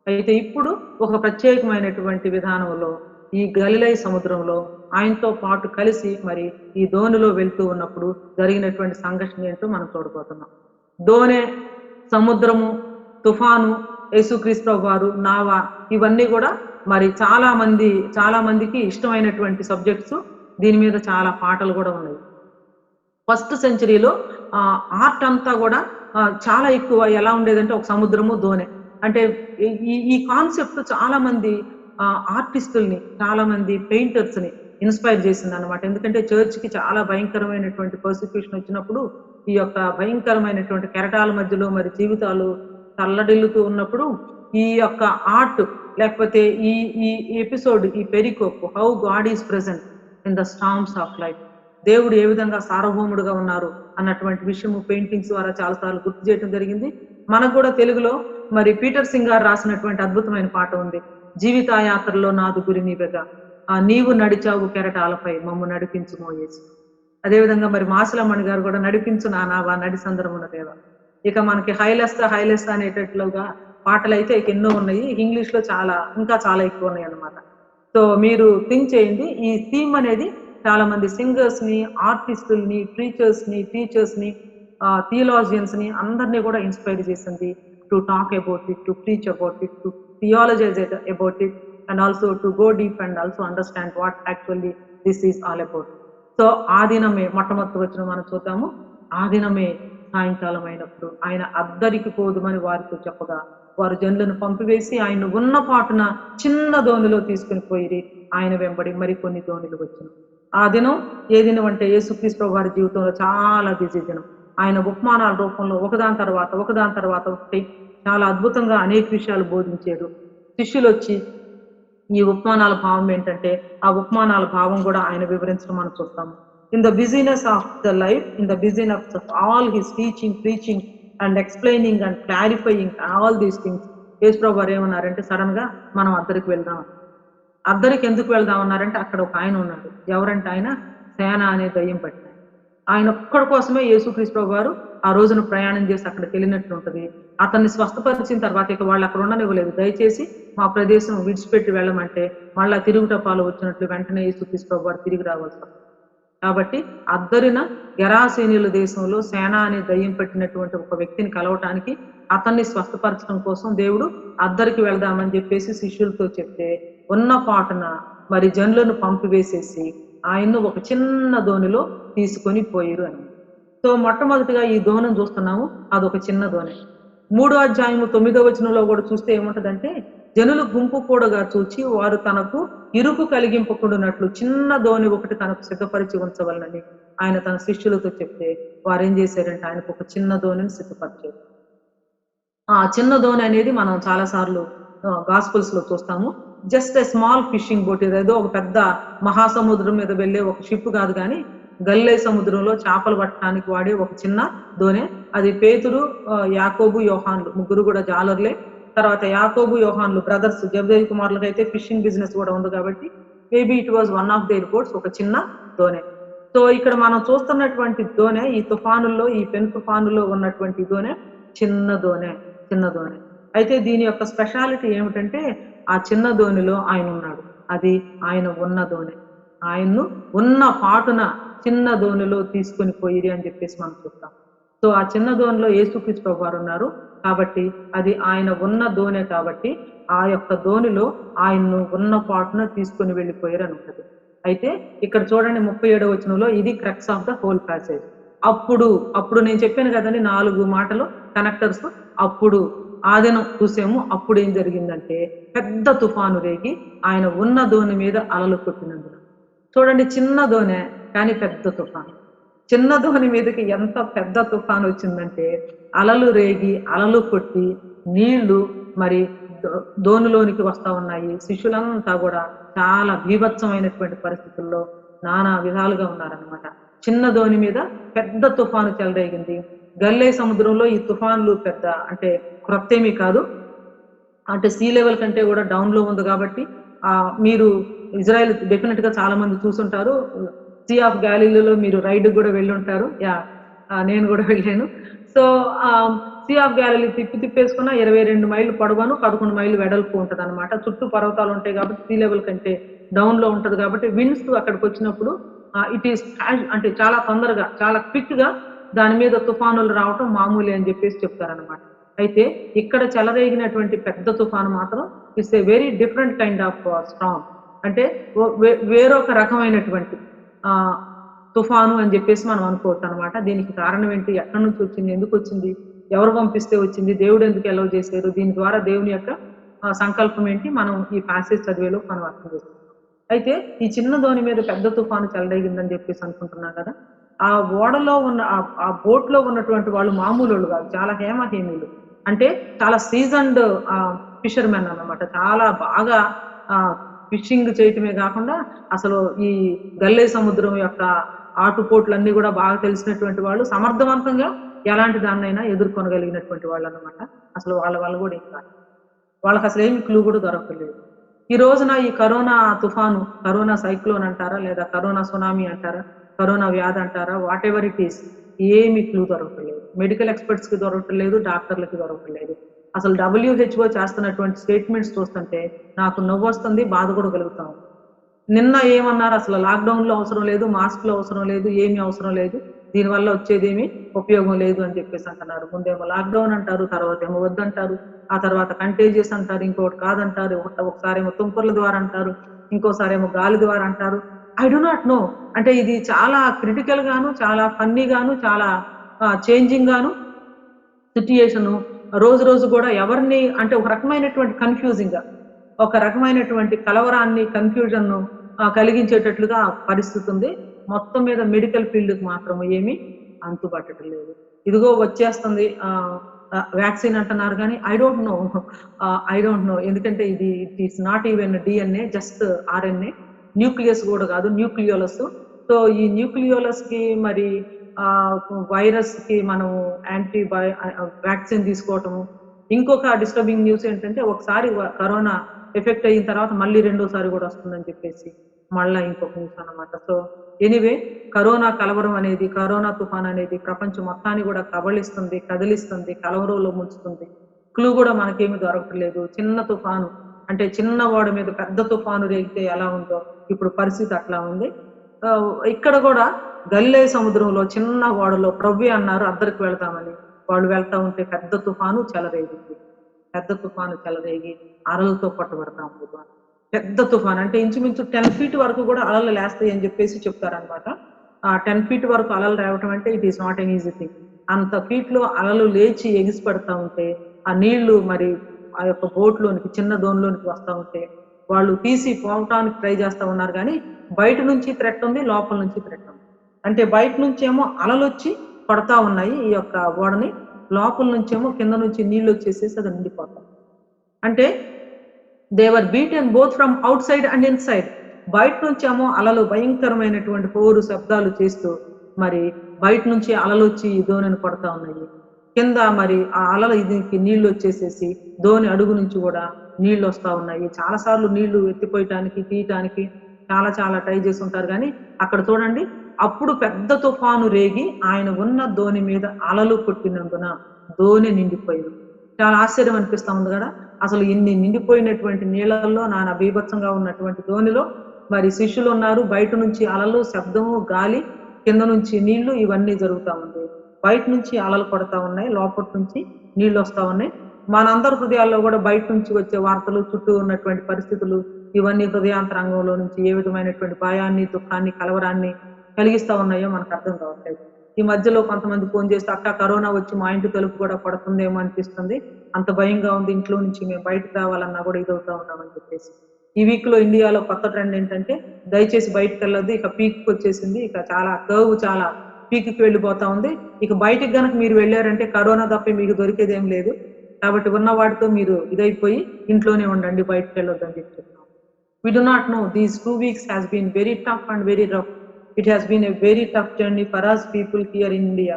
Speaker 1: అయితే ఇప్పుడు ఒక ప్రత్యేకమైనటువంటి విధానంలో ఈ గలిలయ సముద్రంలో ఆయనతో పాటు కలిసి మరి ఈ దోణిలో వెళ్తూ ఉన్నప్పుడు జరిగినటువంటి సంఘర్షణ ఏంటో మనం చూడబోతున్నాం. దోణె, సముద్రము, తుఫాను, యేసుక్రీస్తు ప్రభువారు, నావ, ఇవన్నీ కూడా మరి చాలా మందికి ఇష్టమైనటువంటి సబ్జెక్ట్స్. దీని మీద చాలా పాటలు కూడా ఉన్నాయి. ఫస్ట్ సెంచరీలో ఆర్ట్ అంతా కూడా చాలా ఎక్కువ ఎలా ఉండేదంటే ఒక సముద్రము, దోణె. అంటే ఈ ఈ కాన్సెప్ట్ చాలా మంది ఆర్టిస్టుల్ని, చాలా మంది పెయింటర్స్‌ని ఇన్‌స్పైర్ చేసిందనమాట. ఎందుకంటే చర్చ్‌కి చాలా భయంకరమైనటువంటి పర్సిక్యూషన్ వచ్చినప్పుడు, ఈ యొక్క భయంకరమైనటువంటి కెరటాల మధ్యలో మరి జీవితాలు తల్లడిల్లుతూ ఉన్నప్పుడు, ఈ యొక్క ఆర్ట్ లేకపోతే ఈ ఈ ఎపిసోడ్, ఈ pericope how God is present in the storms of life. దేవుడు ఏ విధంగా సార్వభౌముడుగా ఉన్నారు అన్నటువంటి విషయము పెయింటింగ్స్ ద్వారా చాలా సార్లు గుర్తు చేయడం జరిగింది. మనకు కూడా తెలుగులో మరి పీటర్ సింగ్ గారు రాసినటువంటి అద్భుతమైన పాట ఉంది. జీవిత యాత్రలో నాదు గురి నీవెగా, నీవు నడిచావు కెరటాలపై మమ్ము నడిపించుమో యేసు. అదేవిధంగా మరి మాసులమ్మణి గారు కూడా నడిపించు నా నావా నడి సందరమున దేవా. ఇక మనకి హైలెస్తా హైలెస్తా అనేటట్లుగా పాటలు అయితే ఇక ఎన్నో ఉన్నాయి. ఇంగ్లీష్ లో ఇంకా చాలా ఎక్కువ ఉన్నాయి అన్నమాట. సో మీరు థింక్ చేయండి. ఈ థీమ్ అనేది చాలా మంది సింగర్స్ ని, ఆర్టిస్టుల్ని, ప్రీచర్స్ ని, టీచర్స్ ని, థియాలజియన్స్ ని అందరినీ కూడా ఇన్స్పైర్ చేసింది to talk about it, to preach about it, to theologize about it, and also to go deep and also understand what actually this is all about. So ఆ దినమే మొట్టమొదటి వచ్చిన మనం చూద్దాము. ఆ దినమే సాయంకాలం అయినప్పుడు ఆయన అద్దరికి పోదుమని వారితో చెప్పగా, వారు జనులను పంపివేసి ఆయన ఉన్న పాటున చిన్న దోణిలో తీసుకుని పోయి ఆయన వెంబడి మరికొన్ని దోణులు వచ్చిన. ఆ దినం ఏ దినం అంటే యేసుక్రీస్తు వారి జీవితంలో చాలా బిజీ దినం. ఆయన ఉపమానాల రూపంలో ఒకదాని తర్వాత ఒకటి చాలా అద్భుతంగా అనేక విషయాలు బోధించారు. శిష్యులు వచ్చి ఈ ఉపమానాల భావం ఏంటంటే, ఆ ఉపమానాల భావం కూడా ఆయన వివరించడం మనం చూస్తాము. In the business of the life, in the business of all his teaching, preaching and explaining and clarifying all these things, Yesu ప్రభు వారు ఏమన్నారంటే సడన్ గా మనం అద్దరికి వెళ్దాం. అద్దరికి ఎందుకు వెళ్దాం అన్నారంటే అక్కడ ఒక ఆయన ఉన్నాడు. ఎవరంటే ఆయన సేన అనే దయ్యం పట్టిన ఆయన ఒక్కడి కోసమే యేసుక్రీస్తు ప్రభు వారు ఆ రోజున ప్రయాణం చేసి అక్కడికి వెళ్ళినట్లు ఉంటది. అతన్ని స్వస్థపరిచిన తర్వాత ఇక వాళ్ళు అక్కడ ఉండనివ్వలేదు. దయచేసి మా ప్రదేశం విడిచిపెట్టి వెళ్ళమంటే మళ్ళా తిరుగుటపాలు వచ్చినట్లు వెంటనే యేసుక్రీస్తు ప్రభు వారు తిరిగి రావాల్సి వస్తుంది. కాబట్టి అద్దరిన గెరాసేనీయుల దేశంలో సేన అనే దయ్యం పెట్టినటువంటి ఒక వ్యక్తిని కలవటానికి, అతన్ని స్వస్థపరచడం కోసం దేవుడు అద్దరికి వెళ్దామని చెప్పేసి శిష్యులతో చెప్తే ఉన్న పాటున మరి జనులను పంపివేసేసి ఆయన్ను ఒక చిన్న దోణిలో తీసుకొని పోయిరు అని. సో మొట్టమొదటిగా ఈ దోణం చూస్తున్నాము, అదొక చిన్న దోణి. 3వ అధ్యాయము 9వ వచనంలో కూడా చూస్తే ఏముంటదంటే, జనులు గుంపు కూడగా చూచి వారు తనకు ఇరుకు కలిగింపకుండానట్లు చిన్న దోణి ఒకటి తనకు సిద్ధపరిచి ఉంచవలనని ఆయన తన శిష్యులతో చెప్తే వారు ఏం చేశారంటే ఆయనకు ఒక చిన్న దోణిని సిద్ధపరిచారు. ఆ చిన్న దోణి అనేది మనం చాలా సార్లు గాస్పుల్స్ లో చూస్తాము. Just a small phishing boat. ఏదో ఒక పెద్ద మహాసముద్రం మీద వెళ్ళే ఒక షిప్ కాదు, కానీ గల్లే సముద్రంలో చేపలు పట్టడానికి వాడే ఒక చిన్న దోణి. అది పేతురు, యాకోబు, యోహాన్లు ముగ్గురు కూడా జాలర్లే. తర్వాత యాకోబు, యోహాన్లు బ్రదర్స్, జబదేయి కుమారులకు అయితే ఫిషింగ్ బిజినెస్ కూడా ఉంది కాబట్టి maybe it was one of their boats, ఒక చిన్న దోణి. సో ఇక్కడ మనం చూస్తున్నటువంటి దోణి, ఈ తుఫానుల్లో, ఈ పెను తుఫానులో ఉన్నటువంటి దోణి చిన్న దోణి. అయితే దీని యొక్క స్పెషాలిటీ ఏమిటంటే, ఆ చిన్న దోణిలో ఆయన ఉన్నాడు. అది ఆయన ఉన్న దోణి. ఆయన్ను ఉన్న పాటున చిన్న దోణిలో తీసుకుని పోయిరి అని చెప్పేసి మనం చూస్తాం. సో ఆ చిన్న దోణిలో యేసుక్రీస్తు ప్రభు వారు ఉన్నారు కాబట్టి అది ఆయన ఉన్న దోణి కాబట్టి ఆ యొక్క దోణిలో ఆయన్ను ఉన్న పాటున తీసుకుని వెళ్ళిపోయారు అని ఉంటుంది. అయితే ఇక్కడ చూడండి 37వ వచనంలో ఇది crux of the whole passage. అప్పుడు నేను చెప్పాను కదండి 4 మాటలు కనెక్టర్స్. అప్పుడు ఆ దినం చూసాము. అప్పుడు ఏం జరిగిందంటే పెద్ద తుఫాను రేగి ఆయన ఉన్న దోణి మీద అలలు కొట్టినందున. చూడండి, చిన్న దోణి కానీ పెద్ద తుఫాను. చిన్న దోణి మీదకి ఎంత పెద్ద తుఫాను వచ్చిందంటే అలలు రేగి అలలు కొట్టి నీళ్లు మరి దోణిలోనికి వస్తా ఉన్నాయి. శిష్యులంతా కూడా చాలా బీభత్సమైనటువంటి పరిస్థితుల్లో నానా విధాలుగా ఉన్నారనమాట. చిన్న దోణి మీద పెద్ద తుఫాను చెలరేగింది. గల్లే సముద్రంలో ఈ తుఫాన్లు పెద్ద అంటే క్రొత్తేమీ కాదు. అంటే సీ లెవెల్ కంటే కూడా డౌన్ లో ఉంది కాబట్టి మీరు ఇజ్రాయెల్ డెఫినెట్ గా చాలా మంది చూసుంటారు. సీ ఆఫ్ గ్యాలీలో మీరు రైడ్ కూడా వెళ్ళి ఉంటారు. నేను కూడా వెళ్ళాను. సో సీ ఆఫ్ గ్యాలీ తిప్పేసుకున్న 22 మైళ్ళు పొడవను, 11 మైళ్ళు వెడల్పు ఉంటది అనమాట. చుట్టూ పర్వతాలు ఉంటాయి కాబట్టి సీ లెవెల్ కంటే డౌన్ లో ఉంటది కాబట్టి విండ్స్ అక్కడికి వచ్చినప్పుడు ఇట్ ఈస్ అంటే చాలా తొందరగా, చాలా క్విక్ గా దాని మీద తుఫానులు రావటం మామూలే అని చెప్పేసి చెప్తారనమాట. అయితే ఇక్కడ చెలరేగినటువంటి పెద్ద తుఫాను మాత్రం it's a very different kind of Storm. అంటే వేరొక రకమైనటువంటి తుఫాను అని చెప్పేసి మనం అనుకోవచ్చు అనమాట. దీనికి కారణం ఏంటి? ఎక్కడి నుంచి వచ్చింది? ఎందుకు వచ్చింది? ఎవరు పంపిస్తే వచ్చింది? దేవుడు ఎందుకు ఎలౌ చేశారు? దీని ద్వారా దేవుని యొక్క సంకల్పం ఏంటి? మనం ఈ ప్యాసేజ్ చదివేలోపు మనం అర్థం చేసుకుంటాం. అయితే ఈ చిన్న దోణి మీద పెద్ద తుఫాను చెలరేగిందని చెప్పేసి అనుకుంటున్నాం కదా! ఆ ఓడలో ఉన్న ఆ బోట్‌లో ఉన్నటువంటి వాళ్ళు మామూలోళ్ళు కాదు. చాలా హేమహేమీలు. అంటే చాలా సీజన్డ్ ఫిషర్‌మెన్ అన్నమాట. చాలా బాగా ఆహ్, ఫిషింగ్ చేయటమే కాకుండా అసలు ఈ గల్లే సముద్రం యొక్క ఆటుపోట్లన్నీ గూడా బాగా తెలిసినటువంటి వాళ్ళు, సమర్థవంతంగా ఎలాంటి దాన్నైనా ఎదుర్కొనగలిగినటువంటి వాళ్ళన్నమాట. అసలు వాళ్ళ వల్ల గూడా ఏం కాలేదు. వాళ్ళకసలేమి క్లూ గూడా దొరకలేదు. ఈ రోజున ఈ కరోనా తుఫాను, కరోనా సైక్లోన్ అంటారా? లేదా కరోనా సునామీ అంటారా? కరోనా వ్యాధి అంటారా? వాటెవర్ ఇట్ ఈస్ ఏమి క్లూ దొరకట్లేదు. మెడికల్ ఎక్స్‌పర్ట్స్‌కి దొరకట్లేదు. డాక్టర్‌లకి దొరకట్లేదు. అసలు WHO చేస్తున్నటువంటి స్టేట్‌మెంట్స్ చూస్తుంటే నాకు నవ్వొస్తుంది. బాధ కూడా కలుగుతా ఉంది. నిన్న ఏమన్నారు? అసలు లాక్‌డౌన్‌లో అవసరం లేదు. మాస్క్‌లు అవసరం లేదు. ఏమి అవసరం లేదు. దీనివల్ల వచ్చేదేమి ఉపయోగం లేదు అని చెప్పేసి అంటున్నారు. ముందేమో లాక్‌డౌన్ అంటారు. తర్వాతేమో వద్దంటారు. ఆ తర్వాత కంటేజియస్ అంటారు. ఇంకోటి కాదంటారు. ఒకసారేమో తుంపర్ల ద్వారా అంటారు. ఇంకోసారేమో గాలి ద్వారా అంటారు. I do not know. అంటే ఇది చాలా క్రిటికల్ గాను, చాలా ఫన్నీ గాను, చాలా చేంజింగ్ గాను సిట్యుయేషను రోజు రోజు గూడా ఎవరిని అంటే ఒక రకమైనటువంటి కన్‌ఫ్యూజింగ్‌గా, ఒక రకమైనటువంటి కలవరాన్ని, కన్‌ఫ్యూజన్‌ను కలిగించేటట్లుగా పరిస్థితుంది. మొత్తం మీద మెడికల్ ఫీల్డ్‌కి మాత్రం ఏమి అంతుబట్టడం లేదు. ఇదిగో వచ్చేస్తుంది వాక్సిన్ అంటున్నారు గానీ ఐ డోంట్ నో. ఎందుకంటే it is not even DNA just RNA. Nucleus గూడా గాదు. న్యూక్లియోలస్. సో, ఈ న్యూక్లియోలస్‌కి మరి ఆహ్, వైరస్‌కి మనము వాక్సిన్ తీసుకోవటము. ఇంకొక డిస్టర్బింగ్ న్యూస్ ఏంటంటే ఒకసారి కరోనా ఎఫెక్ట్ అయిన తర్వాత మళ్ళీ రెండోసారి గూడా వస్తుందని చెప్పేసి మళ్ళా ఇంకొక న్యూస్ అన్నమాట. సో, ఎనీవే కరోనా కలవరం అనేది, కరోనా తుఫాన్ అనేది ప్రపంచం మొత్తాన్ని గూడా కబళిస్తుంది, కదిలిస్తుంది, కలవరంలో ముంచుతుంది. క్లూ గూడా మనకేమి దొరకట్లేదు. చిన్న తుఫాను అంటే చిన్న ఓడ మీద పెద్ద తుఫాను రేగితే ఎలా ఉందో ఇప్పుడు పరిస్థితి అట్లా ఉంది. ఇక్కడ గూడా గల్లే సముద్రంలో చిన్న ఓడలో ప్రవ్వి అన్నారు అద్దరికి వెళ్తామని. వాళ్ళు వెళ్తా ఉంటే పెద్ద తుఫాను చెలరేగింది. పెద్ద తుఫాను చెలరేగి అలలతో కొట్టబడతా ఉంది. పెద్ద తుఫాను అంటే ఇంచుమించు 10 ఫీట్ వరకు గూడా అలలు లేస్తాయి అని జెప్పేసి చెప్తారనమాట. 10 ఫీట్ వరకు అలలు రావటం అంటే it is not an easy thing. అంత ఫీట్‌లో అలలు లేచి ఎగిసి పడతా ఉంటే, ఆ నీళ్లు మరి ఆ యొక్క బోట్‌లోనికి చిన్న దోణిలోనికి వస్తా ఉంటే, వాళ్ళు తీసి పోవటానికి ట్రై చేస్తా ఉన్నారు గానీ, బయట నుంచి థ్రెట్ ఉంది. లోపల నుంచి థ్రెట్ ఉంది. అంటే బయట నుంచేమో అలలొచ్చి పడతా ఉన్నాయి ఈ యొక్క ఓడని. లోపల నుంచేమో కింద నుంచి నీళ్లొచ్చేసేసి అది నిండిపోతుంది. అంటే they were beaten both from outside and inside. బయట నుంచేమో అలలు భయంకరమైనటువంటి హోరు శబ్దాలు చేస్తూ, మరి బయట నుంచి అలలొచ్చి ఈ దోణిని కొడతా ఉన్నాయి. కింద మరి ఆ అలల ఇదికి నీళ్లొచ్చేసేసి దోణి అడుగు నుంచి గూడా నీళ్లొస్తా ఉన్నాయి. చాలా సార్లు నీళ్లు ఎత్తిపోయటానికి, తీయటానికి చాలా చాలా ట్రై చేసుంటారు గానీ, అక్కడ చూడండి అప్పుడు పెద్ద తుఫాను రేగి ఆయన ఉన్న దోణి మీద అలలు కొట్టినందున దోణి నిండిపోయింది. చాలా ఆశ్చర్యం అనిపిస్తా ఉంది గదా! అసలు ఇన్ని నిండిపోయినటువంటి నీళ్ళల్లో నానా బీభత్సంగా ఉన్నటువంటి దోణిలో మరి శిష్యులున్నారు. బయట నుంచి అలలు, శబ్దము, గాలి, కింద నుంచి నీళ్లు ఇవన్నీ జరుగుతా ఉంది. బయట నుంచి అలలు కొడతా ఉన్నాయి. లోపటి నుంచి నీళ్లొస్తా ఉన్నాయి. మనందరి హృదయాల్లో గూడా బయట నుంచి వచ్చే వార్తలు, చుట్టూ ఉన్నటువంటి పరిస్థితులు ఇవన్నీ హృదయాంతరంగంలో నుంచి ఏ విధమైనటువంటి భయాన్ని, దుఃఖాన్ని, కలవరాన్ని కలిగిస్తా ఉన్నాయో మనకర్థం కావట్లేదు. ఈ మధ్యలో కొంతమంది ఫోను చేస్తే, "అక్క కరోనా వచ్చి మా ఇంటి తలుపు కూడా కొడుతుందేమో అనిపిస్తుంది. అంత భయంగా ఉంది. ఇంట్లో నుంచి మేము బయటకి రావాలన్నా గూడా ఇదవుతా ఉన్నామని" చెప్పేసి. ఈ వీక్‌లో ఇండియాలో కొత్త ట్రెండ్ ఏంటంటే, దయచేసి బయటికెళ్ళొద్దు. ఇక పీక్‌కొచ్చేసింది. ఇక చాలా చాలా పీక్‌కి వెళ్ళిపోతా ఉంది. ఇక బయటికి గనక మీరు వెళ్లారంటే కరోనా తప్ప మీకు దొరికేదేం లేదు. కాబట్టి ఉన్న వాటితో మీరు ఇదైపోయి ఇంట్లోనే ఉండండి. బయటికెళ్ళొద్దని చెప్పి చెప్తున్నాం. We do not know. These 2 weeks has been very tough and very rough. It has been a very tough journey for us people here in India.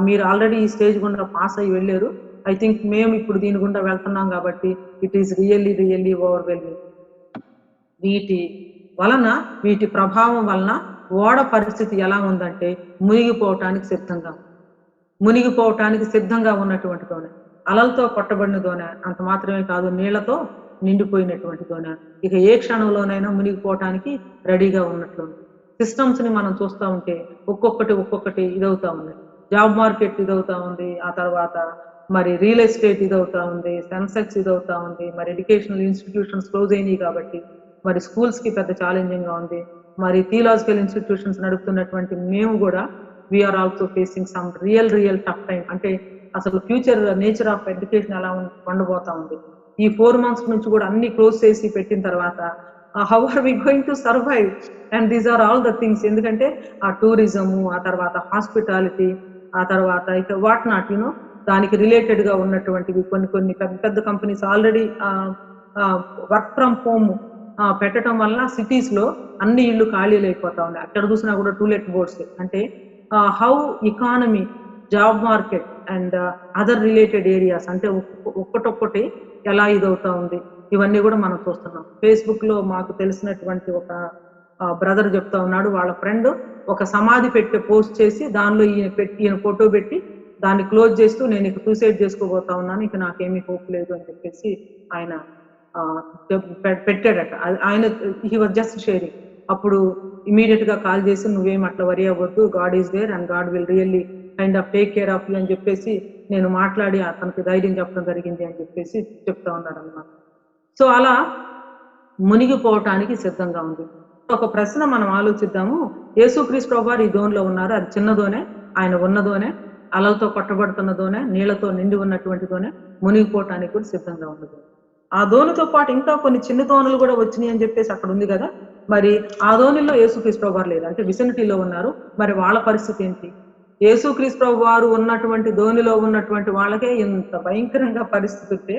Speaker 1: మీరు ఆల్రెడీ ఈ స్టేజ్ గుండా పాస్ అయ్యి వెళ్లారు. ఐ థింక్ మేము ఇప్పుడు దీని గుండా వెళ్తున్నాం కాబట్టి ఇట్ ఈస్ రియల్లీ ఓవర్‌వెల్మింగ్. వీటి వలన, వీటి ప్రభావం వలన ఓడ పరిస్థితి ఎలా ఉందంటే మునిగిపోవటానికి సిద్ధంగా ఉంది. మునిగిపోవటానికి సిద్ధంగా ఉన్నటువంటి దోణి. అలలతో కొట్టబడిన దోణి. అంత మాత్రమే కాదు నీళ్లతో నిండిపోయినటువంటి దోణి. ఇక ఏ క్షణంలోనైనా మునిగిపోవటానికి రెడీగా ఉన్నట్లుంది. సిస్టమ్స్‌ని మనం చూస్తా ఉంటే ఒక్కొక్కటి ఇదవుతా ఉన్నాయి. జాబ్ మార్కెట్ ఇదవుతా ఉంది. ఆ తర్వాత మరి రియల్ ఎస్టేట్ ఇదవుతా ఉంది. సెన్సెక్స్ ఇదవుతా ఉంది. మరి ఎడ్యుకేషనల్ ఇన్‌స్టిట్యూషన్స్ క్లోజ్ అయినాయి కాబట్టి మరి స్కూల్స్‌కి పెద్ద ఛాలెంజింగ్‌గా ఉంది. మరి థియలాజికల్ ఇన్స్టిట్యూషన్స్ నడుపుతున్నటువంటి మేము కూడా we are also facing some real tough time. అంటే అసలు ఫ్యూచర్ నేచర్ ఆఫ్ ఎడ్యుకేషన్ ఎలా ఉండబోతా ఉంది. ఈ 4 months నుంచి కూడా అన్ని క్లోజ్ చేసి పెట్టిన తర్వాత how are we going to survive? And these are all the things. ఎందుకంటే ఆ టూరిజము, ఆ తర్వాత హాస్పిటాలిటీ, ఆ తర్వాత ఇక వాట్ నాట్ దానికి రిలేటెడ్ గా ఉన్నటువంటివి కొన్ని పెద్ద companies already work from home పెట్టడం వల్ల సిటీస్ లో అన్ని ఇళ్ళు ఖాళీలు అయిపోతా ఉన్నాయి. అక్కడ చూసినా కూడా టూలెట్ బోర్డ్స్. అంటే how economy, job market and other related areas అంటే ఒక్కటొక్కటి ఎలా ఇదవుతా ఉంది, ఇవన్నీ కూడా మనం చూస్తున్నాం. ఫేస్బుక్ లో మాకు తెలిసినటువంటి ఒక బ్రదర్ చెప్తా ఉన్నాడు, వాళ్ళ ఫ్రెండ్ ఒక సమాధి పెట్టే పోస్ట్ చేసి దానిలో ఈయన ఫోటో పెట్టి దాన్ని క్లోజ్ చేస్తూ నేను ఇక సూసైడ్ చేసుకోబోతా ఉన్నాను, ఇక నాకేమీ హోప్ లేదు అని చెప్పేసి ఆయన పెట్టాడట. ఆయన హీ వాజ్ జస్ట్ షేరింగ్. అప్పుడు ఇమీడియట్ గా కాల్ చేసి నువ్వేం అట్లా వరి అవ్వద్దు, God is there and God will really kind of take care of you అని చెప్పేసి నేను మాట్లాడి అతనికి ధైర్యం చెప్పడం జరిగింది అని చెప్పేసి చెప్తా ఉన్నాడు అన్నమాట. సో అలా మునిగిపోవటానికి సిద్ధంగా ఉంది. ఒక ప్రశ్న మనం ఆలోచిద్దాము. యేసుక్రీస్తు ప్రభువారు ఈ దోణిలో ఉన్నారు. అది చిన్నదోనే, ఆయన ఉన్నదోనే, అలలతో కొట్టబడుతున్నదోనే, నీళ్లతో నిండి ఉన్నటువంటిదోనే, మునిగిపోవటానికి కూడా సిద్ధంగా ఉన్నది. ఆ దోణితో పాటు ఇంకా కొన్ని చిన్న దోణులు కూడా వచ్చినాయి అని చెప్పేసి అక్కడ ఉంది కదా. మరి ఆ దోణిలో యేసుక్రీస్తు ప్రభువారు లేదు, అంటే విసినిటీలో ఉన్నారు. మరి వాళ్ళ పరిస్థితి ఏంటి? యేసుక్రీస్తు ప్రభువారు ఉన్నటువంటి దోణిలో ఉన్నటువంటి వాళ్ళకే ఇంత భయంకరంగా పరిస్థితి ఉంటే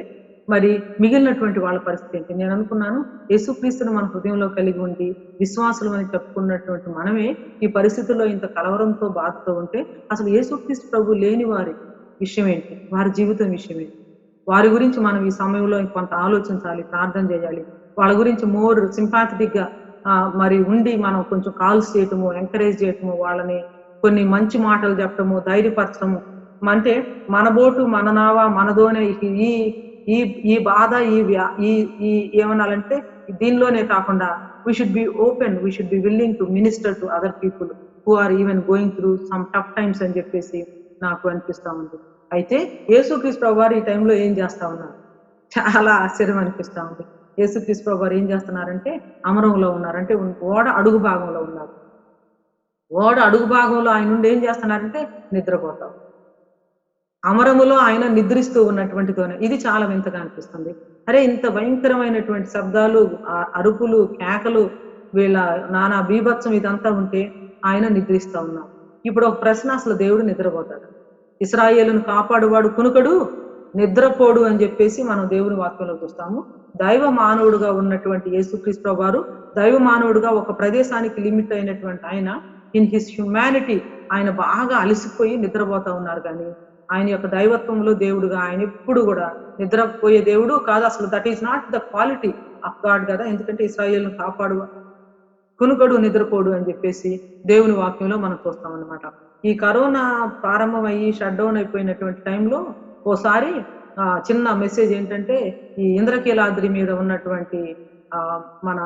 Speaker 1: మరి మిగిలినటువంటి వాళ్ళ పరిస్థితి ఏంటి? నేను అనుకున్నాను, యేసుక్రీస్తుని మన హృదయంలో కలిగి ఉండి విశ్వాసులు అని చెప్పుకున్నటువంటి మనమే ఈ పరిస్థితుల్లో ఇంత కలవరంతో బాధతో ఉంటే అసలు యేసుక్రీస్తు ప్రభు లేని వారి విషయం ఏంటి, వారి జీవితం విషయం ఏంటి? వారి గురించి మనం ఈ సమయంలో కొంత ఆలోచించాలి, ప్రార్థన చేయాలి. వాళ్ళ గురించి మోర్ సింపాథటిక్ గా మరి ఉండి మనం కొంచెం కాల్స్ చేయటము, ఎంకరేజ్ చేయటము, వాళ్ళని కొన్ని మంచి మాటలు చెప్పటము, ధైర్యపరచడము. అంటే మన బోటు మన నావా మనదోనే ఈ ఈ ఈ బాధ ఈ ఏమనాలంటే దీనిలోనే కాకుండా we should be open, we should be willing to minister to other people who are even going through some tough times అని చెప్పేసి నాకు అనిపిస్తా ఉంది. అయితే యేసుక్రీస్తు ప్రభువారు ఈ టైంలో ఏం చేస్తా ఉన్నారు? చాలా ఆశ్చర్యం అనిపిస్తా ఉంది. యేసుక్రీస్తు ప్రభువారు ఏం చేస్తున్నారంటే అమరంలో ఉన్నారు, అంటే ఓడ అడుగు భాగంలో ఉన్నారు. ఓడ అడుగు భాగంలో ఆయన నుండి ఏం చేస్తున్నారంటే నిద్రపోతాం. అమరములో ఆయన నిద్రిస్తూ ఉన్నటువంటితోనే ఇది చాలా వింతగా అనిపిస్తుంది. అరే ఇంత భయంకరమైనటువంటి శబ్దాలు, అరుపులు, కేకలు, వీళ్ళ నానా బీభత్సం ఇదంతా ఉంటే ఆయన నిద్రిస్తా ఉన్నారు. ఇప్పుడు ఒక ప్రశ్న, అసలు దేవుడు నిద్రపోతాడు? ఇశ్రాయేలును కాపాడువాడు కునుకడు నిద్రపోడు అని చెప్పేసి మనం దేవుని వాక్యంలో చూస్తాము. దైవ మానవుడుగా ఉన్నటువంటి యేసుక్రీస్తు ప్రభువారు దైవ మానవుడుగా ఒక ప్రదేశానికి లిమిట్ అయినటువంటి ఆయన ఇన్ హిస్ హ్యుమానిటీ ఆయన బాగా అలసిపోయి నిద్రపోతా ఉన్నారు. కానీ ఆయన యొక్క దైవత్వంలో దేవుడుగా ఆయన ఎప్పుడు కూడా నిద్రపోయే దేవుడు కాదు. అసలు that is not the quality of God కదా. ఎందుకంటే ఇశ్రాయేలును కాపాడు కునుకడు నిద్రపోడు అని చెప్పేసి దేవుని వాక్యంలో మనం చూస్తాం అన్నమాట. ఈ కరోనా ప్రారంభమయ్యి షట్ డౌన్ అయిపోయినటువంటి టైంలో ఓసారి చిన్న మెసేజ్ ఏంటంటే, ఈ ఇంద్రకీలాద్రి మీద ఉన్నటువంటి మన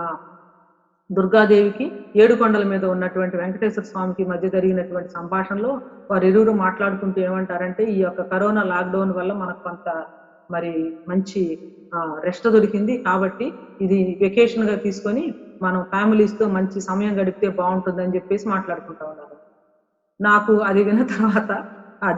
Speaker 1: దుర్గాదేవికి, ఏడుకొండల మీద ఉన్నటువంటి వెంకటేశ్వర స్వామికి మధ్య జరిగినటువంటి సంభాషణలో వారు ఇరువురు మాట్లాడుకుంటూ ఏమంటారంటే, ఈ యొక్క కరోనా లాక్డౌన్ వల్ల మనకు కొంత మరి మంచి రెస్ట్ దొరికింది, కాబట్టి ఇది వెకేషన్ గా తీసుకొని మనం ఫ్యామిలీస్ తో మంచి సమయం గడిపితే బాగుంటుంది అని చెప్పేసి మాట్లాడుకుంటా ఉన్నారు. నాకు అది విన్న తర్వాత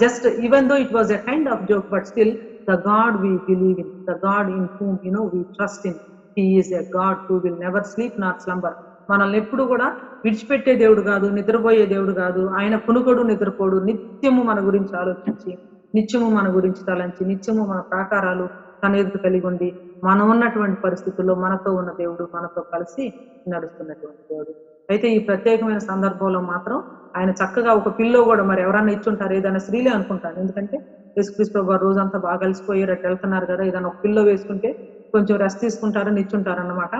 Speaker 1: just even though it was a kind of joke, but still the God we believe in, the God in whom we trust in, he is a God who will never sleep not slumber. మనల్ని ఎప్పుడు కూడా విడిచిపెట్టే దేవుడు కాదు, నిద్రపోయే దేవుడు కాదు. ఆయన కునుకడు నిద్రపోడు, నిత్యము మన గురించి ఆలోచించి, నిత్యము మన గురించి తలంచి, నిత్యము మన ప్రాకారాలు తన ఎదురు కలిగి ఉండి, మనం ఉన్నటువంటి పరిస్థితుల్లో మనతో ఉన్న దేవుడు, మనతో కలిసి నడుస్తున్నటువంటి దేవుడు. అయితే ఈ ప్రత్యేకమైన సందర్భంలో మాత్రం ఆయన చక్కగా ఒక పిల్లో కూడా, మరి ఎవరన్నా ఇచ్చుంటారు, ఏదైనా స్త్రీలే అనుకుంటాను, ఎందుకంటే యేసుక్రీస్తు ప్రభువారు రోజంతా బాగా అలసిపోయి వెళ్తున్నారు కదా, ఏదైనా ఒక పిల్లో వేసుకుంటే కొంచెం రెస్ట్ తీసుకుంటారని ఇచ్చుంటారు అన్నమాట.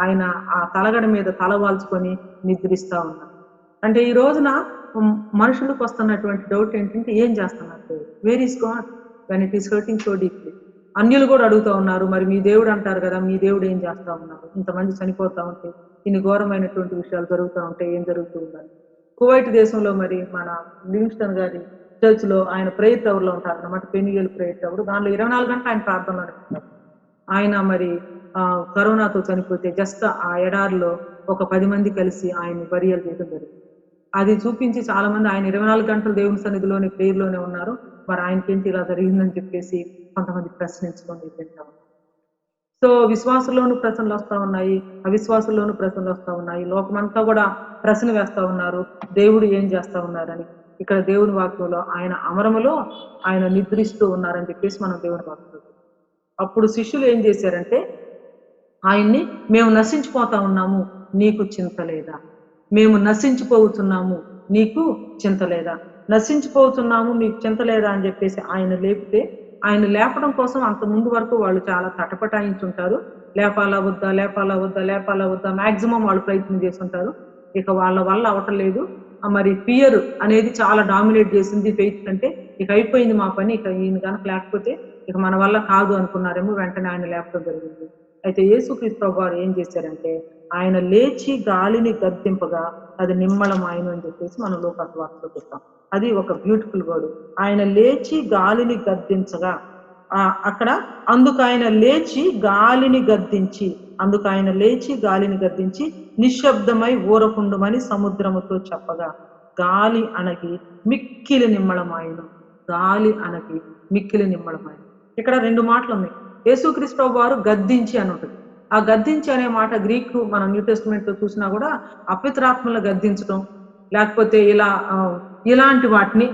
Speaker 1: ఆయన ఆ తలగడ మీద తల వాల్చుకొని నిద్రిస్తా ఉన్నారు. అంటే ఈ రోజున మనుషులకు వస్తున్నటువంటి డౌట్ ఏంటంటే, ఏం చేస్తున్నారు? Where is God when it is hurting so deeply? అన్యులు కూడా అడుగుతా ఉన్నారు, మరి మీ దేవుడు అంటారు కదా, మీ దేవుడు ఏం చేస్తా ఉన్నారు? ఇంతమంది చనిపోతా ఉంటే, ఇన్ని ఘోరమైనటువంటి విషయాలు జరుగుతూ ఉంటే ఏం జరుగుతూ ఉందని. కువైట్ దేశంలో మరి మన లివింగ్స్టన్ గారి చర్చ్ లో ఆయన ప్రేయర్ టవర్ లో ఉంటారు అన్నమాట, పెనియల్ ప్రేయర్ టవర్. దానిలో 24 గంటలు ఆయన ప్రార్థనలో ఉంటారు. ఆయన మరి కరోనాతో చనిపోతే జస్ట్ ఆ ఎడారిలో ఒక 10 మంది కలిసి ఆయన్ని బరియల్ చేయడం జరిగింది. అది చూపించి చాలా మంది ఆయన 24 గంటలు దేవుని సన్నిధిలోనే ప్రేయర్‌లోనే ఉన్నారు. మరి ఆయనకేంటి ఇలా జరిగిందని చెప్పేసి కొంతమంది ప్రశ్నించుకొని తింటాం. సో విశ్వాసుల్లోనూ ప్రశ్నలు వస్తా ఉన్నాయి, అవిశ్వాసుల్లోనూ ప్రశ్నలు వస్తా ఉన్నాయి. లోకమంతా కూడా ప్రశ్న వేస్తా ఉన్నారు, దేవుడు ఏం చేస్తా ఉన్నారని. ఇక్కడ దేవుని వాక్యంలో ఆయన అమరములో ఆయన నిద్రిస్తూ ఉన్నారని చెప్పేసి మనం దేవుని వాక్యంలో. అప్పుడు శిష్యులు ఏం చేశారంటే ఆయన్ని, మేము నశించిపోతా ఉన్నాము, నీకు చింత లేదా? మేము నశించిపోతున్నాము, నీకు చింత లేదా? నశించిపోతున్నాము, మీకు చింత లేదా అని చెప్పేసి ఆయన లేపితే, ఆయన లేపడం కోసం అంత ముందు వరకు వాళ్ళు చాలా తటపటాయించుంటారు. లేపాలా వద్దా, లేపాలా వద్దా, లేపాలా వద్దా, మాక్సిమం వాళ్ళు ప్రయత్నం చేస్తుంటారు. ఇక వాళ్ళ వల్ల అవటం లేదు. మరి ఫియర్ అనేది చాలా డామినేట్ చేసింది ఫెయిత్ కంటే. ఇక అయిపోయింది మా పని, ఇక ఈయన కనుక లేకపోతే ఇక మన వల్ల కాదు అనుకున్నారేమో. వెంటనే ఆయన లేపడం జరిగింది. అయితే యేసుక్రీస్తు ప్రభువారు ఏం చేశారంటే, ఆయన లేచి గాలిని గద్దింపగా అది నిమ్మళమాయెను అని చెప్పేసి మనం లూకాసు వార్తలో చూస్తాం. అది ఒక బ్యూటిఫుల్ వర్డ్. ఆయన లేచి గాలిని గద్దించగా అక్కడ అందుకు ఆయన లేచి గాలిని గద్దించి నిశ్శబ్దమై ఊరకుండుమని సముద్రముతో చెప్పగా గాలి అణగి మిక్కిలి నిమ్మళమాయెను. గాలి అణగి మిక్కిలి నిమ్మళమాయెను. ఇక్కడ 2 మాటలు ఉన్నాయి. యేసుక్రీస్తు ప్రభువారు గద్దించి అని ఉంటుంది. ఆ గద్దించి అనే మాట గ్రీకు మనం న్యూ టెస్టిమెంట్ లో చూసినా కూడా అపవిత్రాత్మలను గద్దించడం, లేకపోతే ఇలాంటి వాటిని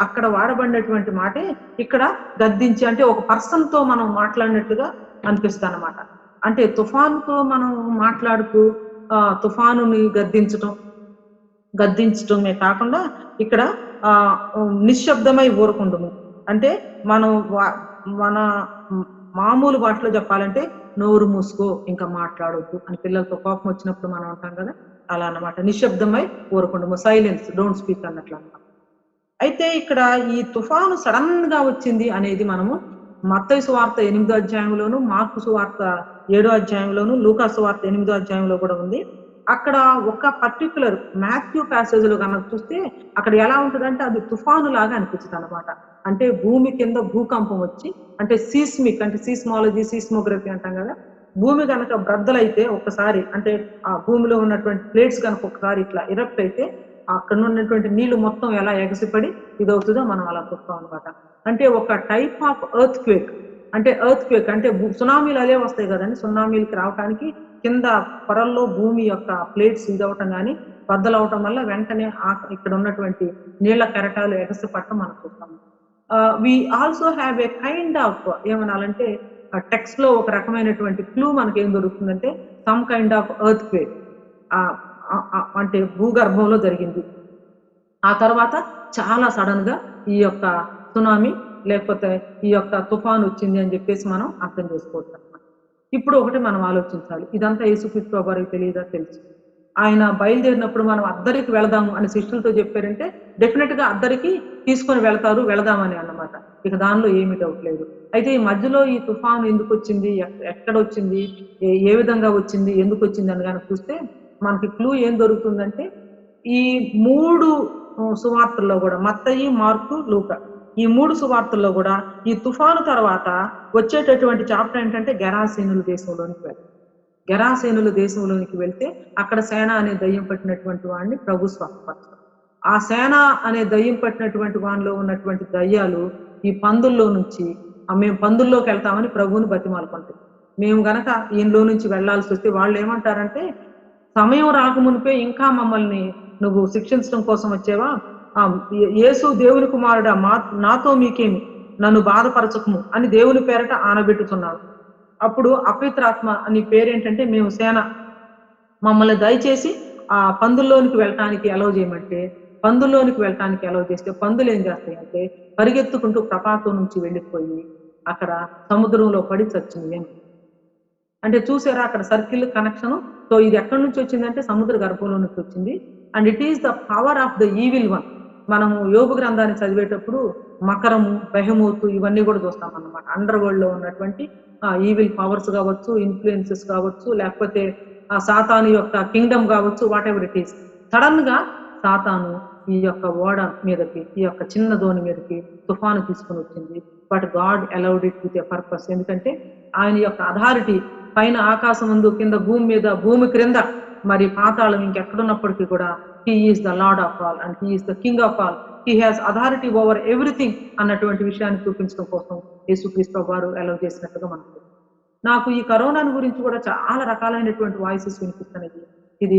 Speaker 1: అక్కడ వాడబడినటువంటి మాటే ఇక్కడ గద్దించి. అంటే ఒక పర్సన్ తో మనం మాట్లాడినట్లుగా అనిపిస్తుంది అన్నమాట. అంటే తుఫానుతో మనం మాట్లాడుతూ తుఫానుని గద్దించటమే కాకుండా ఇక్కడ నిశ్శబ్దమై ఊరకుండుము అంటే మనం మన మామూలు భాషలో చెప్పాలంటే నోరు మూసుకో, ఇంకా మాట్లాడొద్దు అని పిల్లలతో కోపం వచ్చినప్పుడు మనం అంటాం కదా, అలా అన్నమాట. నిశ్శబ్దమై ఊరకుండుము, సైలెన్స్, డోంట్ స్పీక్ అన్నట్లు అన్నమాట. అయితే ఇక్కడ ఈ తుఫాను సడన్ గా వచ్చింది అనేది మనము మత్తయి సువార్త 8వ అధ్యాయంలోను, మార్కు సువార్త 7వ అధ్యాయంలోను, లూకా సువార్త 8వ అధ్యాయంలో కూడా ఉంది. అక్కడ ఒక పర్టికులర్ మాథ్యూ ప్యాసేజ్ లో కనుక చూస్తే అక్కడ ఎలా ఉంటుందంటే అది తుఫాను లాగా అనిపిస్తుంది అనమాట. అంటే భూమి కింద భూకంపం వచ్చి, అంటే సీస్మిక్, అంటే సీస్మాలజీ, సీస్మోగ్రఫీ అంటాం కదా, భూమి కనుక బ్రద్దలైతే ఒక్కసారి, అంటే ఆ భూమిలో ఉన్నటువంటి ప్లేట్స్ కనుక ఒకసారి ఇట్లా ఇరప్ట్ అయితే అక్కడ ఉన్నటువంటి నీళ్లు మొత్తం ఎలా ఎగసిపడి ఇదవుతుందో మనం అలా చూస్తాం అనమాట. అంటే ఒక టైప్ ఆఫ్ ఎర్త్ క్వేక్ అంటే సునామీలు అలే వస్తాయి కదండి. సునామీలకి రావడానికి కింద పొరల్లో భూమి యొక్క ప్లేట్స్ ఇదవటం కానీ బద్దలవటం వల్ల వెంటనే ఇక్కడ ఉన్నటువంటి నీళ్ల కెరటాలు ఎగసిపట్టడం మనం చూస్తాము. We also have a kind of ఏమనాలంటే టెక్స్ట్ లో ఒక రకమైనటువంటి క్లూ మనకి ఏం దొరుకుతుందంటే some kind of earthquake అంటే భూగర్భంలో జరిగింది. ఆ తర్వాత చాలా సడన్ గా ఈ యొక్క సునామీ లేకపోతే ఈ యొక్క తుఫాను వచ్చింది అని చెప్పేసి మనం అర్థం చేసుకోవచ్చు అనమాట. ఇప్పుడు ఒకటి మనం ఆలోచించాలి, ఇదంతా యేసుక్రీస్తు ప్రభువారికి తెలియదా? తెలుసు. ఆయన బయలుదేరినప్పుడు మనం అద్దరికి వెళదాము అని శిష్యులతో చెప్పారంటే డెఫినెట్ గా అద్దరికి తీసుకొని వెళదామని అన్నమాట. ఇక దానిలో ఏమీ డౌట్ లేదు. అయితే ఈ మధ్యలో ఈ తుఫాను ఎందుకు వచ్చింది, ఎక్కడ వచ్చింది, ఏ విధంగా వచ్చింది, ఎందుకు వచ్చింది అని కనుక చూస్తే మనకి క్లూ ఏం దొరుకుతుందంటే ఈ 3 సువార్తల్లో కూడా, మత్తయి, మార్కు, లూకా, ఈ 3 సువార్తల్లో కూడా ఈ తుఫాను తర్వాత వచ్చేటటువంటి చాప్టర్ ఏంటంటే గెరాసేనుల దేశంలోనికి వెళ్తే అక్కడ సేన అనే దయ్యం పట్టినటువంటి వాడిని ప్రభు స్వస్థపరచడం. ఆ సేన అనే దయ్యం పట్టినటువంటి వానిలో ఉన్నటువంటి దయ్యాలు ఈ పందుల్లో నుంచి మేము పందుల్లోకి వెళ్తామని ప్రభువుని బతిమాలుకుంటాయి. మేము గనక ఈయనలో నుంచి వెళ్లాల్సి వస్తే వాళ్ళు ఏమంటారంటే, సమయం రాకమునిపే ఇంకా మమ్మల్ని నువ్వు శిక్షించడం కోసం వచ్చేవా? యేసు దేవుని కుమారుడా, నాతో మీకేమి, నన్ను బాధపరచకము అని దేవుని పేరట ఆనబెట్టుతున్నారు. అప్పుడు అపవిత్రాత్మ అని పేరేంటంటే, మేము సేన, మమ్మల్ని దయచేసి ఆ పందుల్లోనికి వెళ్ళటానికి అలౌ చేయమంటే, పందుల్లోనికి వెళ్ళటానికి అలౌ చేస్తే పందులు ఏం చేస్తాయంటే పరిగెత్తుకుంటూ ప్రపాతం నుంచి వెళ్ళిపోయి అక్కడ సముద్రంలో పడి చచ్చింది. అంటే చూసారా అక్కడ సర్కిల్ కనెక్షన్. సో ఇది ఎక్కడి నుంచి వచ్చిందంటే సముద్ర గర్భంలో నుంచి వచ్చింది. And it is the power of the evil one. మనము యోబు గ్రంథాన్ని చదివేటప్పుడు మకరము, బెహమోతు ఇవన్నీ కూడా చూస్తాం అన్నమాట. అండర్ వరల్డ్ లో ఉన్నటువంటి ఈవిల్ పవర్స్ కావచ్చు, ఇన్ఫ్లుయెన్సెస్ కావచ్చు, లేకపోతే సాతాను యొక్క కింగ్డమ్ కావచ్చు, what ever it is. Sudden గా సాతాను ఈ యొక్క ఓడ మీదకి, ఈ యొక్క చిన్న దోణి మీదకి తుఫాను తీసుకుని వచ్చింది. But God allowed it with a purpose. ఎందుకంటే ఆయన యొక్క అథారిటీ పైన ఆకాశం ముందు, కింద భూమి మీద, భూమి క్రింద మరి పాతాళం ఇంకెక్కడున్నప్పటికీ కూడా he is the lord of all and he is the king of all, he has authority over everything అన్నటువంటి విషయాన్ని చూపించడం కోసం యేసుక్రీస్తు వారు అలౌ చేసినట్టుగా మనకు. నాకు ఈ కరోనాను గురించి కూడా చాలా రకాలైనటువంటి వాయిసెస్ వినిపిస్తున్నాయి. ఇది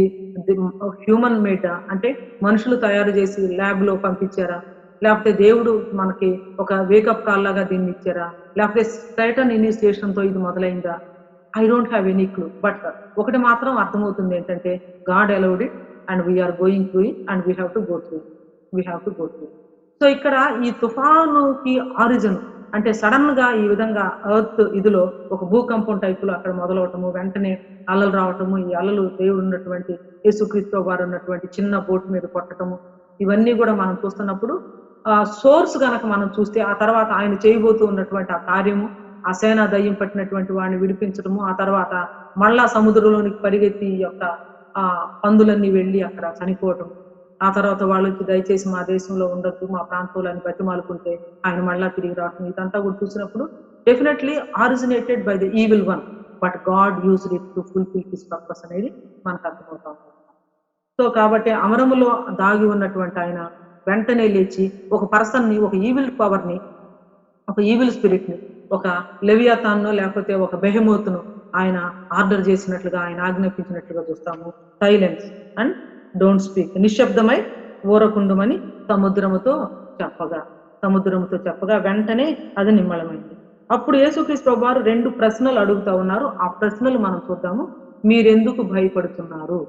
Speaker 1: హ్యూమన్ మేడ్, అంటే మనుషులు తయారు చేసి ల్యాబ్ లో పంపించారా, లేకపోతే దేవుడు మనకి ఒక వేకప్ కాల్ లాగా దీన్ని ఇచ్చారా, లేకపోతే సైటన్ ఇనిషియేషన్ తో ఇది మొదలైందా? I don't have any clue. But ఒకటి మాత్రం అర్థమవుతుంది ఏంటంటే God allowed it and we are going through it and we have to go through it. So ఇక్కడ ఈ తుఫానుకి ఆరిజిన్ అంటే సడన్ గా ఈ విధంగా ఎర్త్ ఇదిలో ఒక భూకంపం టైప్ లో అక్కడ మొదలవటము, వెంటనే అలలు రావటము, ఈ అలలు దేవుడు ఉన్నటువంటి యేసుక్రీస్తు వారు ఉన్నటువంటి చిన్న బోట్ మీద కొట్టటము, ఇవన్నీ కూడా మనం చూస్తున్నప్పుడు సోర్స్ గనక మనం చూస్తే ఆ తర్వాత ఆయన చేయబోతూ ఉన్నటువంటి ఆ కార్యము, ఆ సేనా దయ్యం పట్టినటువంటి వాడిని విడిపించడము, ఆ తర్వాత మళ్ళా సముద్రంలోనికి పరిగెత్తి ఈ యొక్క పందులన్నీ వెళ్ళి అక్కడ చనిపోవటం, ఆ తర్వాత వాళ్ళకి దయచేసి మా దేశంలో ఉండొద్దు, మా ప్రాంతంలో అని బతిమాలుకుంటే ఆయన మళ్ళా తిరిగి రావటం, ఇదంతా కూడా చూసినప్పుడు definitely originated by the evil one, but God used it to fulfil his purpose అనేది మనకు అర్థమవుతా ఉంటుంది. సో కాబట్టి అమరములో దాగి ఉన్నటువంటి ఆయన వెంటనే లేచి ఒక పర్సన్ ని, ఒక ఈవిల్ పవర్ ని, ఒక ఈవిల్ స్పిరిట్ ని, ఒక లెవియాతాన్నో లేకపోతే ఒక బెహెమోత్ను ఆయన ఆర్డర్ చేసినట్లుగా, ఆయన ఆజ్ఞాపించినట్లుగా చూస్తాము. సైలెన్స్ అండ్ డోంట్ స్పీక్, నిశ్శబ్దమై ఊరకుండుమని సముద్రముతో చెప్పగా వెంటనే అది నిమ్మళమైంది. అప్పుడు యేసుక్రీస్తు వారు 2 ప్రశ్నలు అడుగుతా ఉన్నారు. ఆ ప్రశ్నలు మనం చూద్దాము. మీరెందుకు భయపడుతున్నారు?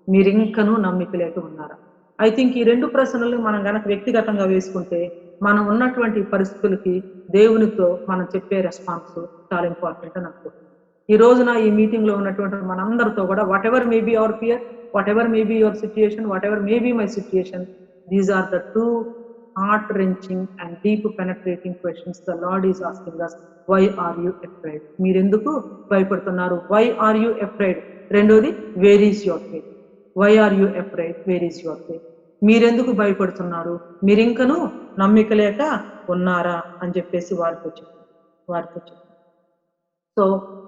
Speaker 1: మీరింకనూ నమ్మిక లేక ఉన్నారా? ఐ థింక్ ఈ 2 ప్రశ్నలు మనం గనక వ్యక్తిగతంగా వేసుకుంటే మనం ఉన్నటువంటి పరిస్థితులకి దేవునితో మనం చెప్పే రెస్పాన్స్ చాలా ఇంపార్టెంట్ అని అనుకుంటున్నాను. ఈ రోజున ఈ మీటింగ్ లో ఉన్నటువంటి మనందరితో కూడా what ever may be our fear, whatever may be your situation, whatever may be my situation, these are the 2 heart-wrenching and deep penetrating questions the Lord is asking us. Why are you afraid? మీరెందుకు భయపడుతున్నారు? Why are you afraid? రెండోది, where is your faith? Why are you afraid? Where is your faith? మీరెందుకు భయపడుతున్నారు? మీరింకను నమ్మిక లేక ఉన్నారా అని చెప్పేసి వారితో చెప్పారు. సో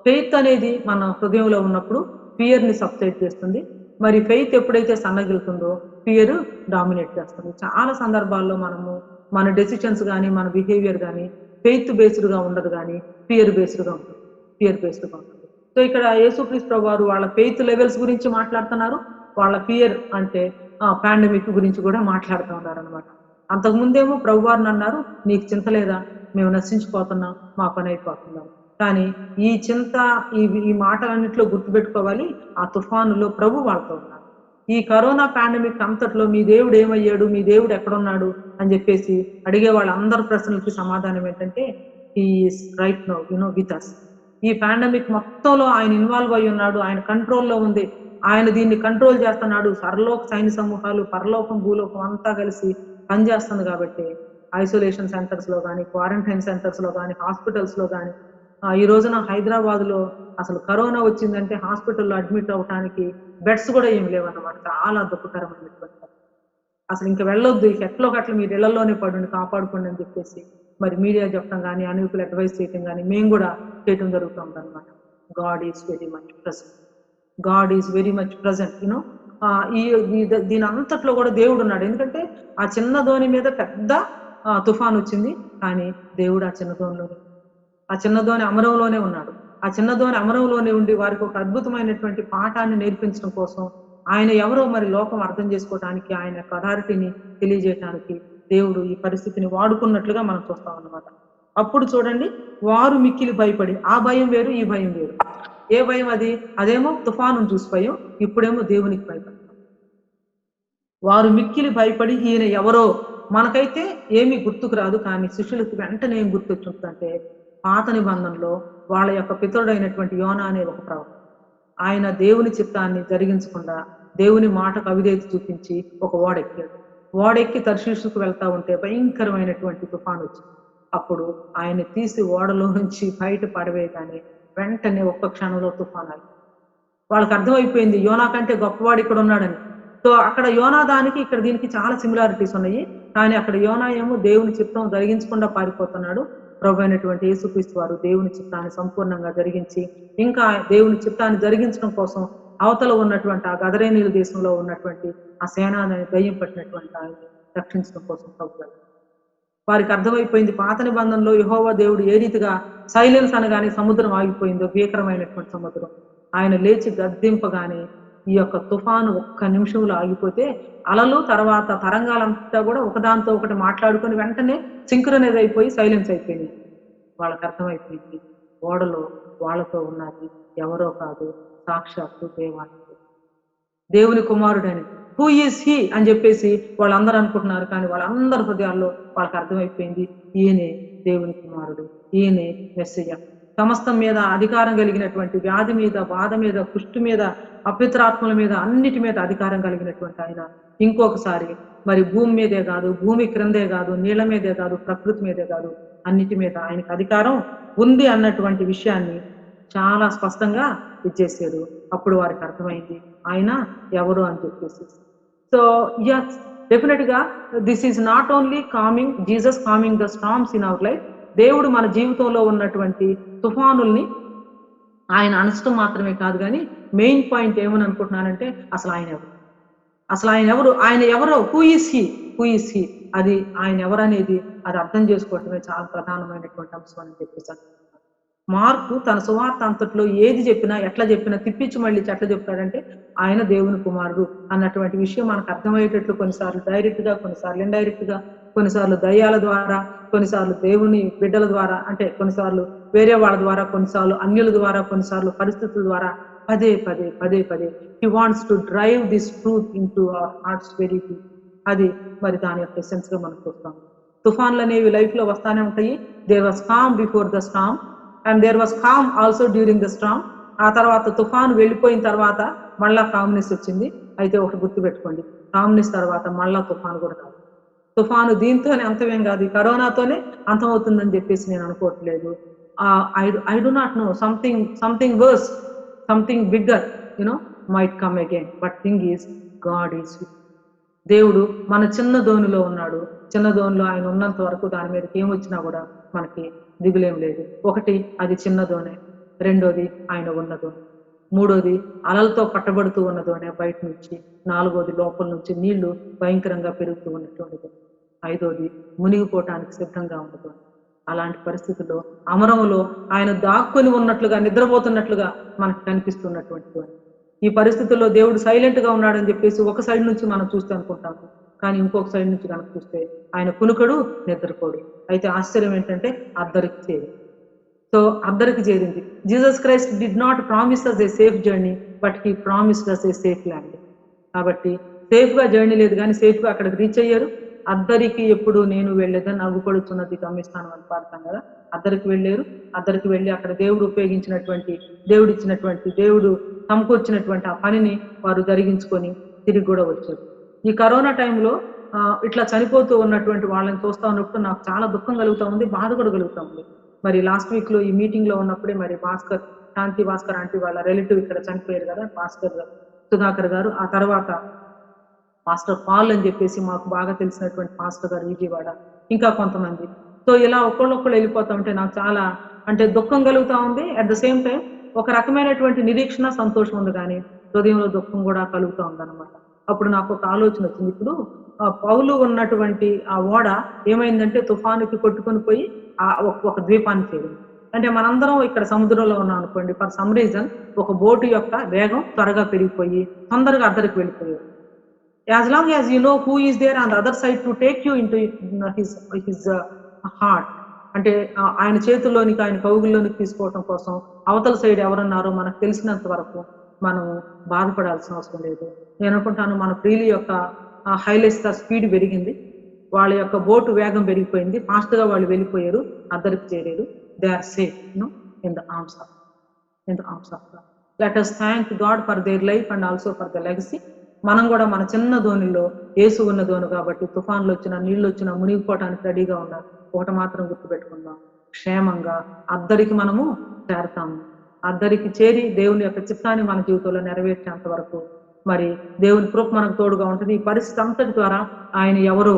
Speaker 1: ఫెయిత్ అనేది మన హృదయంలో ఉన్నప్పుడు ఫియర్ ని సబ్సైడ్ చేస్తుంది. మరి ఫెయిత్ ఎప్పుడైతే సన్నగిలుతుందో ఫియర్ డామినేట్ చేస్తుంది. చాలా సందర్భాల్లో మనము మన డెసిషన్స్ కానీ, మన బిహేవియర్ కానీ ఫెయిత్ బేస్డ్ గా ఉండదు కానీ ఫియర్ బేస్డ్ గా ఉంటుంది. సో ఇక్కడ యేసుక్రీస్తు వారు వాళ్ళ ఫెయిత్ లెవెల్స్ గురించి మాట్లాడుతున్నారు, వాళ్ళ ఫియర్ అంటే పాండమిక్ గురించి కూడా మాట్లాడుతూ ఉన్నారు అనమాట. అంతకు ముందేమో ప్రభువారిని అన్నారు, నీకు చింత లేదా, మేము నశించిపోతున్నాం, మా పని అయిపోతున్నాం. కానీ ఈ చింత, ఈ మాటలన్నింటిలో గుర్తుపెట్టుకోవాలి, ఆ తుఫానులో ప్రభు వాళ్ళతో ఉన్నారు. ఈ కరోనా పాండమిక్ అంతట్లో మీ దేవుడు ఏమయ్యాడు, మీ దేవుడు ఎక్కడున్నాడు అని చెప్పేసి అడిగే వాళ్ళందరి ప్రశ్నలకి సమాధానం ఏంటంటే he is right now with us. ఈ పాండమిక్ మొత్తంలో ఆయన ఇన్వాల్వ్ అయి ఉన్నాడు, ఆయన కంట్రోల్లో ఉంది, ఆయన దీన్ని కంట్రోల్ చేస్తున్నాడు. సర్లోక సైన్య సమూహాలు, పరలోకం భూలోకం అంతా కలిసి పనిచేస్తుంది. కాబట్టి ఐసోలేషన్ సెంటర్స్ లో కానీ, క్వారంటైన్ సెంటర్స్ లో కానీ, హాస్పిటల్స్ లో కానీ, ఈ రోజున హైదరాబాద్ లో అసలు కరోనా వచ్చిందంటే హాస్పిటల్లో అడ్మిట్ అవడానికి బెడ్స్ కూడా ఏమి లేవన్నమాట. చాలా దుఃఖకరమైనటువంటి, అసలు ఇంకా వెళ్ళొద్దు, ఎట్లో గట్ల మీరు ఇళ్లలోనే పడుని కాపాడుకోండి అని చెప్పేసి మరి మీడియా చెప్పడం కానీ, అనేకులు అడ్వైస్ చేయటం కానీ మేము కూడా చేయటం జరుగుతుంది అనమాట. God is very much present you know. దీని అంతట్లో కూడా దేవుడు ఉన్నాడు. ఎందుకంటే ఆ చిన్న దోణి మీద పెద్ద తుఫాన్ వచ్చింది, కానీ దేవుడు ఆ చిన్న దోణి అమరంలోనే ఉన్నాడు. ఆ చిన్న దోణి అమరంలోనే ఉండి వారికి ఒక అద్భుతమైనటువంటి పాఠాన్ని నేర్పించడం కోసం, ఆయన ఎవరో మరి లోకం అర్థం చేసుకోవడానికి, ఆయన యొక్క అథారిటీని తెలియజేయడానికి దేవుడు ఈ పరిస్థితిని వాడుకున్నట్లుగా మనం చూస్తాం అన్నమాట. అప్పుడు చూడండి, వారు మిక్కిలి భయపడి, ఆ భయం వేరు ఈ భయం వేరు. ఏ భయం అది? అదేమో తుఫాను చూసి భయం, ఇప్పుడేమో దేవునికి భయపడతాం. వారు మిక్కిలి భయపడి ఈయన ఎవరో మనకైతే ఏమీ గుర్తుకు రాదు, కానీ శిష్యులకు వెంటనే ఏం గుర్తొచ్చుంటుందంటే పాత నిబంధనలో వాళ్ళ యొక్క పితరుడైనటువంటి యోనా అనే ఒక ప్రవక్త, ఆయన దేవుని చిత్తాన్ని జరిగించకుండా దేవుని మాటకు అవిధేయత చూపించి ఒక ఓడెక్కి తర్షీషుకు వెళ్తా ఉంటే భయంకరమైనటువంటి తుఫాను వచ్చింది. అప్పుడు ఆయన్ని తీసి ఓడలో నుంచి బయట పడవేయగానే వెంటనే ఒక్క క్షణంలో తుఫాను అయింది. వాళ్ళకి అర్థమైపోయింది యోనా కంటే గొప్పవాడు ఇక్కడ ఉన్నాడని. సో అక్కడ యోనా దానికి ఇక్కడ దీనికి చాలా సిమిలారిటీస్ ఉన్నాయి. కానీ అక్కడ యోనా ఏమో దేవుని చిత్తం జరిగించకుండా పారిపోతున్నాడు. ప్రభు అయినటువంటి యేసుక్రీస్తు వారు దేవుని చిత్తాన్ని సంపూర్ణంగా జరిగించి, ఇంకా దేవుని చిత్తాన్ని జరిగించడం కోసం అవతల ఉన్నటువంటి ఆ గదరేనీల దేశంలో ఉన్నటువంటి ఆ సేనాని దయ్యం పట్టినటువంటి ఆయన్ని రక్షించడం కోసం ప్రభువు వారికి అర్థమైపోయింది. పాత నిబంధనలో యెహోవా దేవుడు ఏ రీతిగా సైలెన్స్ అనగానే సముద్రం ఆగిపోయిందో, భీకరమైనటువంటి సముద్రం. ఆయన లేచి గద్దింపగానే ఈ యొక్క తుఫాను ఒక్క నిమిషంలో ఆగిపోతే, అలలు తర్వాత తరంగాలంతా కూడా ఒకదాంతో ఒకటి మాట్లాడుకొని వెంటనే సింక్రనైజ్ అయిపోయి సైలెన్స్ అయిపోయినాయి. వాళ్ళకి అర్థమైపోయింది ఓడలో వాళ్ళతో ఉన్నది ఎవరో కాదు, సాక్షాత్తు దేవుని కుమారుడని. హూ ఈస్ హీ అని చెప్పేసి వాళ్ళందరూ అనుకుంటున్నారు. కానీ వాళ్ళందరి హృదయాల్లో వాళ్ళకి అర్థమైపోయింది ఈయనే దేవుని కుమారుడు, ఈయనే మెస్సయ్య. సమస్తం మీద అధికారం కలిగినటువంటి, వ్యాధి మీద, బాధ మీద, కుష్టు మీద, అపవిత్రాత్మల మీద, అన్నిటి మీద అధికారం కలిగినటువంటి ఆయన ఇంకొకసారి మరి భూమి మీదే కాదు, భూమి క్రిందే కాదు, నీళ్ల మీదే కాదు, ప్రకృతి మీదే కాదు, అన్నిటి మీద ఆయనకు అధికారం ఉంది అన్నటువంటి విషయాన్ని చాలా స్పష్టంగా ఇచ్చేసాడు. అప్పుడు వారికి అర్థమైంది ఆయన ఎవరు అని చెప్పేసి. సో yes, డెఫినెట్ గా this is not only coming Jesus coming the storms in our life. దేవుడు మన జీవితంలో ఉన్నటువంటి తుఫానుల్ని ఆయన అణచడం మాత్రమే కాదు, కానీ మెయిన్ పాయింట్ ఏమని అనుకుంటున్నానంటే అసలు ఆయన ఎవరు, అసలు ఆయన ఎవరు, ఆయన ఎవరో, హూ ఈస్ హీ, అది ఆయన ఎవరనేది అది అర్థం చేసుకోవటమే చాలా ప్రధానమైనటువంటి అంశం అని చెప్పేసి. మార్కు తన సువార్త అంతట్లో ఏది చెప్పినా, ఎట్లా చెప్పినా తిప్పించి మళ్ళీ ఎట్లా చెప్తాడంటే ఆయన దేవుని కుమారుడు అన్నటువంటి విషయం మనకు అర్థమయ్యేటట్లు కొన్నిసార్లు డైరెక్ట్ గా, కొన్నిసార్లు ఇండైరెక్ట్ గా, కొన్నిసార్లు దయ్యాల ద్వారా, కొన్నిసార్లు దేవుని బిడ్డల ద్వారా, అంటే కొన్నిసార్లు వేరే వాళ్ళ ద్వారా, కొన్నిసార్లు అన్యుల ద్వారా, కొన్నిసార్లు పరిస్థితుల ద్వారా పదే పదే he wants to drive this truth in to our hearts very deep. అది మరి దాని యొక్క ఎసెన్స్ గా మనం చూస్తాం. తుఫాన్లు అనేవి లైఫ్ లో వస్తానే ఉంటాయి. There was calm before the storm and there was calm also during the storm. ఆ తర్వాత తుఫాను వెళ్ళిపోయిన తర్వాత మళ్ళా కామ్నెస్ వచ్చింది. అయితే ఒకటి గుర్తు పెట్టుకోండి, కామ్నెస్ తర్వాత మళ్ళా తుఫాను కూడా కాదు. తుఫాను దీంతోనే అంతమేం కాదు, ఈ కరోనాతోనే అంతమవుతుందని చెప్పేసి నేను అనుకోవట్లేదు. I do not know, something worse, something bigger might come again, but thing is God is. దేవుడు మన చిన్న దోణిలో ఉన్నాడు. చిన్న దోణిలో ఆయన ఉన్నంత వరకు దాని మీదకి ఏమొచ్చినా కూడా మనకి దిగులేం లేదు. ఒకటి అది చిన్న దోణి, రెండోది ఆయన ఉన్న దోణి, మూడోది అలలతో పట్టబడుతూ ఉన్న దోణి బయట నుంచి, నాలుగోది లోపల నుంచి నీళ్లు భయంకరంగా పెరుగుతూ ఉన్నటువంటిది, ఐదోది మునిగిపోవటానికి సిద్ధంగా ఉన్నది. అలాంటి పరిస్థితుల్లో అమరములో ఆయన దాక్కుని ఉన్నట్లుగా, నిద్రపోతున్నట్లుగా మనకు కనిపిస్తున్నటువంటి ఈ పరిస్థితుల్లో దేవుడు సైలెంట్ గా ఉన్నాడని చెప్పేసి ఒక సైడ్ నుంచి మనం చూస్తే అనుకుంటాము. కానీ ఇంకొక సైడ్ నుంచి కనుక చూస్తే ఆయన కునుకడు, నిద్రపోడు. అయితే ఆశ్చర్యం ఏంటంటే అద్దరికి చేరి. సో అద్దరికి చేరింది. Jesus Christ did not promise us a safe journey, but he promised us a safe land. కాబట్టి సేఫ్ గా జర్నీ లేదు, కానీ సేఫ్ గా అక్కడికి రీచ్ అయ్యారు. అద్దరికి ఎప్పుడు నేను వెళ్ళేదని అగుపడుతున్నది గమ్యస్థానం అని పాడతాం కదా, అద్దరికి వెళ్ళారు. అద్దరికి వెళ్ళి అక్కడ దేవుడు ఉపయోగించినటువంటి, దేవుడు ఇచ్చినటువంటి, దేవుడు సమకూర్చినటువంటి ఆ పనిని వారు జరిగించుకొని తిరిగి కూడా వచ్చారు. ఈ కరోనా టైంలో ఇట్లా చనిపోతూ ఉన్నటువంటి వాళ్ళని చూస్తా ఉన్నప్పుడు నాకు చాలా దుఃఖం కలుగుతా ఉంది, బాధ కూడా కలుగుతా ఉంది. మరి లాస్ట్ వీక్ లో ఈ మీటింగ్ లో ఉన్నప్పుడే మరి శాంతి భాస్కర్ ఆంటీ వాళ్ళ రిలేటివ్ ఇక్కడ చనిపోయారు కదా, భాస్కర్ సుధాకర్ గారు. ఆ తర్వాత మాస్టర్ పాల్ అని చెప్పేసి మాకు బాగా తెలిసినటువంటి మాస్టర్ గారు విజయవాడ, ఇంకా కొంతమంది. సో ఇలా ఒక్కళ్ళొక్కళ్ళు వెళ్ళిపోతా ఉంటే నాకు చాలా అంటే దుఃఖం కలుగుతా ఉంది. అట్ ద సేమ్ టైం ఒక రకమైనటువంటి నిరీక్షణ, సంతోషం ఉంది, కానీ హృదయంలో దుఃఖం కూడా కలుగుతూ ఉందన్నమాట. అప్పుడు నాకు ఒక ఆలోచన వచ్చింది. ఇప్పుడు పౌలు ఉన్నటువంటి ఆ ఓడ ఏమైందంటే తుఫానుకి కొట్టుకొని పోయి ఒక ద్వీపాన్ని చేరింది. అంటే మనందరం ఇక్కడ సముద్రంలో ఉన్నాం అనుకోండి, ఫర్ సమ్ రీజన్ ఒక బోటు యొక్క వేగం త్వరగా పెరిగిపోయి తొందరగా అద్దరికి వెళ్ళిపోయారు. As long as you know who is there on the other side to take you into his heart, అంటే ఆయన చేతుల్లోనికి, ఆయన కౌగుల్లోనికి తీసుకోవటం కోసం అవతల సైడ్ ఎవరున్నారో మనకు తెలిసినంత వరకు మనం బాధపడాల్సిన అవసరం లేదు. నేను అనుకుంటాను మన ప్రియుల యొక్క హైలైట్స్ స్పీడ్ పెరిగింది, వాళ్ళ యొక్క బోటు వేగం పెరిగిపోయింది, ఫాస్ట్ గా వాళ్ళు వెళ్ళిపోయారు, అద్దరికి చేరారు. They are safe in the arms of God. Let us thank God for their life and also for the legacy. మనం కూడా మన చిన్న దోణిలో యేసు ఉన్న దోణి కాబట్టి తుఫాన్లు వచ్చినా, నీళ్లు వచ్చినా మునిగిపోవటానికి రెడీగా ఉన్నారు. ఒకటి మాత్రం గుర్తుపెట్టుకుందాం, క్షేమంగా అద్దరికి మనము చేరతాము. అద్దరికి చేరి దేవుని యొక్క చిత్తాన్ని మన జీవితంలో నెరవేర్చేంత వరకు మరి దేవుని కృప మనకు తోడుగా ఉంటుంది. ఈ పరిస్థితి అంతటి ద్వారా ఆయన ఎవరో,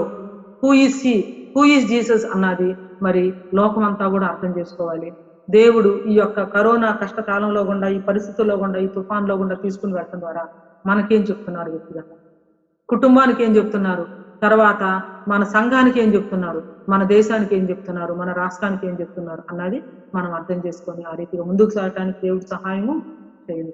Speaker 1: హూ ఈజ్ జీసస్ అన్నది మరి లోకం అంతా కూడా అర్థం చేసుకోవాలి. దేవుడు ఈ యొక్క కరోనా కష్టకాలంలో గుండా, ఈ పరిస్థితుల్లో గుండా, ఈ తుఫాన్లో గుండా తీసుకుని వెళ్ళడం ద్వారా మనకేం చెప్తున్నారు వ్యక్తిగత, కుటుంబానికి ఏం చెప్తున్నారు, తర్వాత మన సంఘానికి ఏం చెప్తున్నారు, మన దేశానికి ఏం చెప్తున్నారు, మన రాష్ట్రానికి ఏం చెప్తున్నారు అన్నది మనం అర్థం చేసుకొని ఆ రీతిగా ముందుకు సాగటానికి దేవుడి సహాయము చేయండి.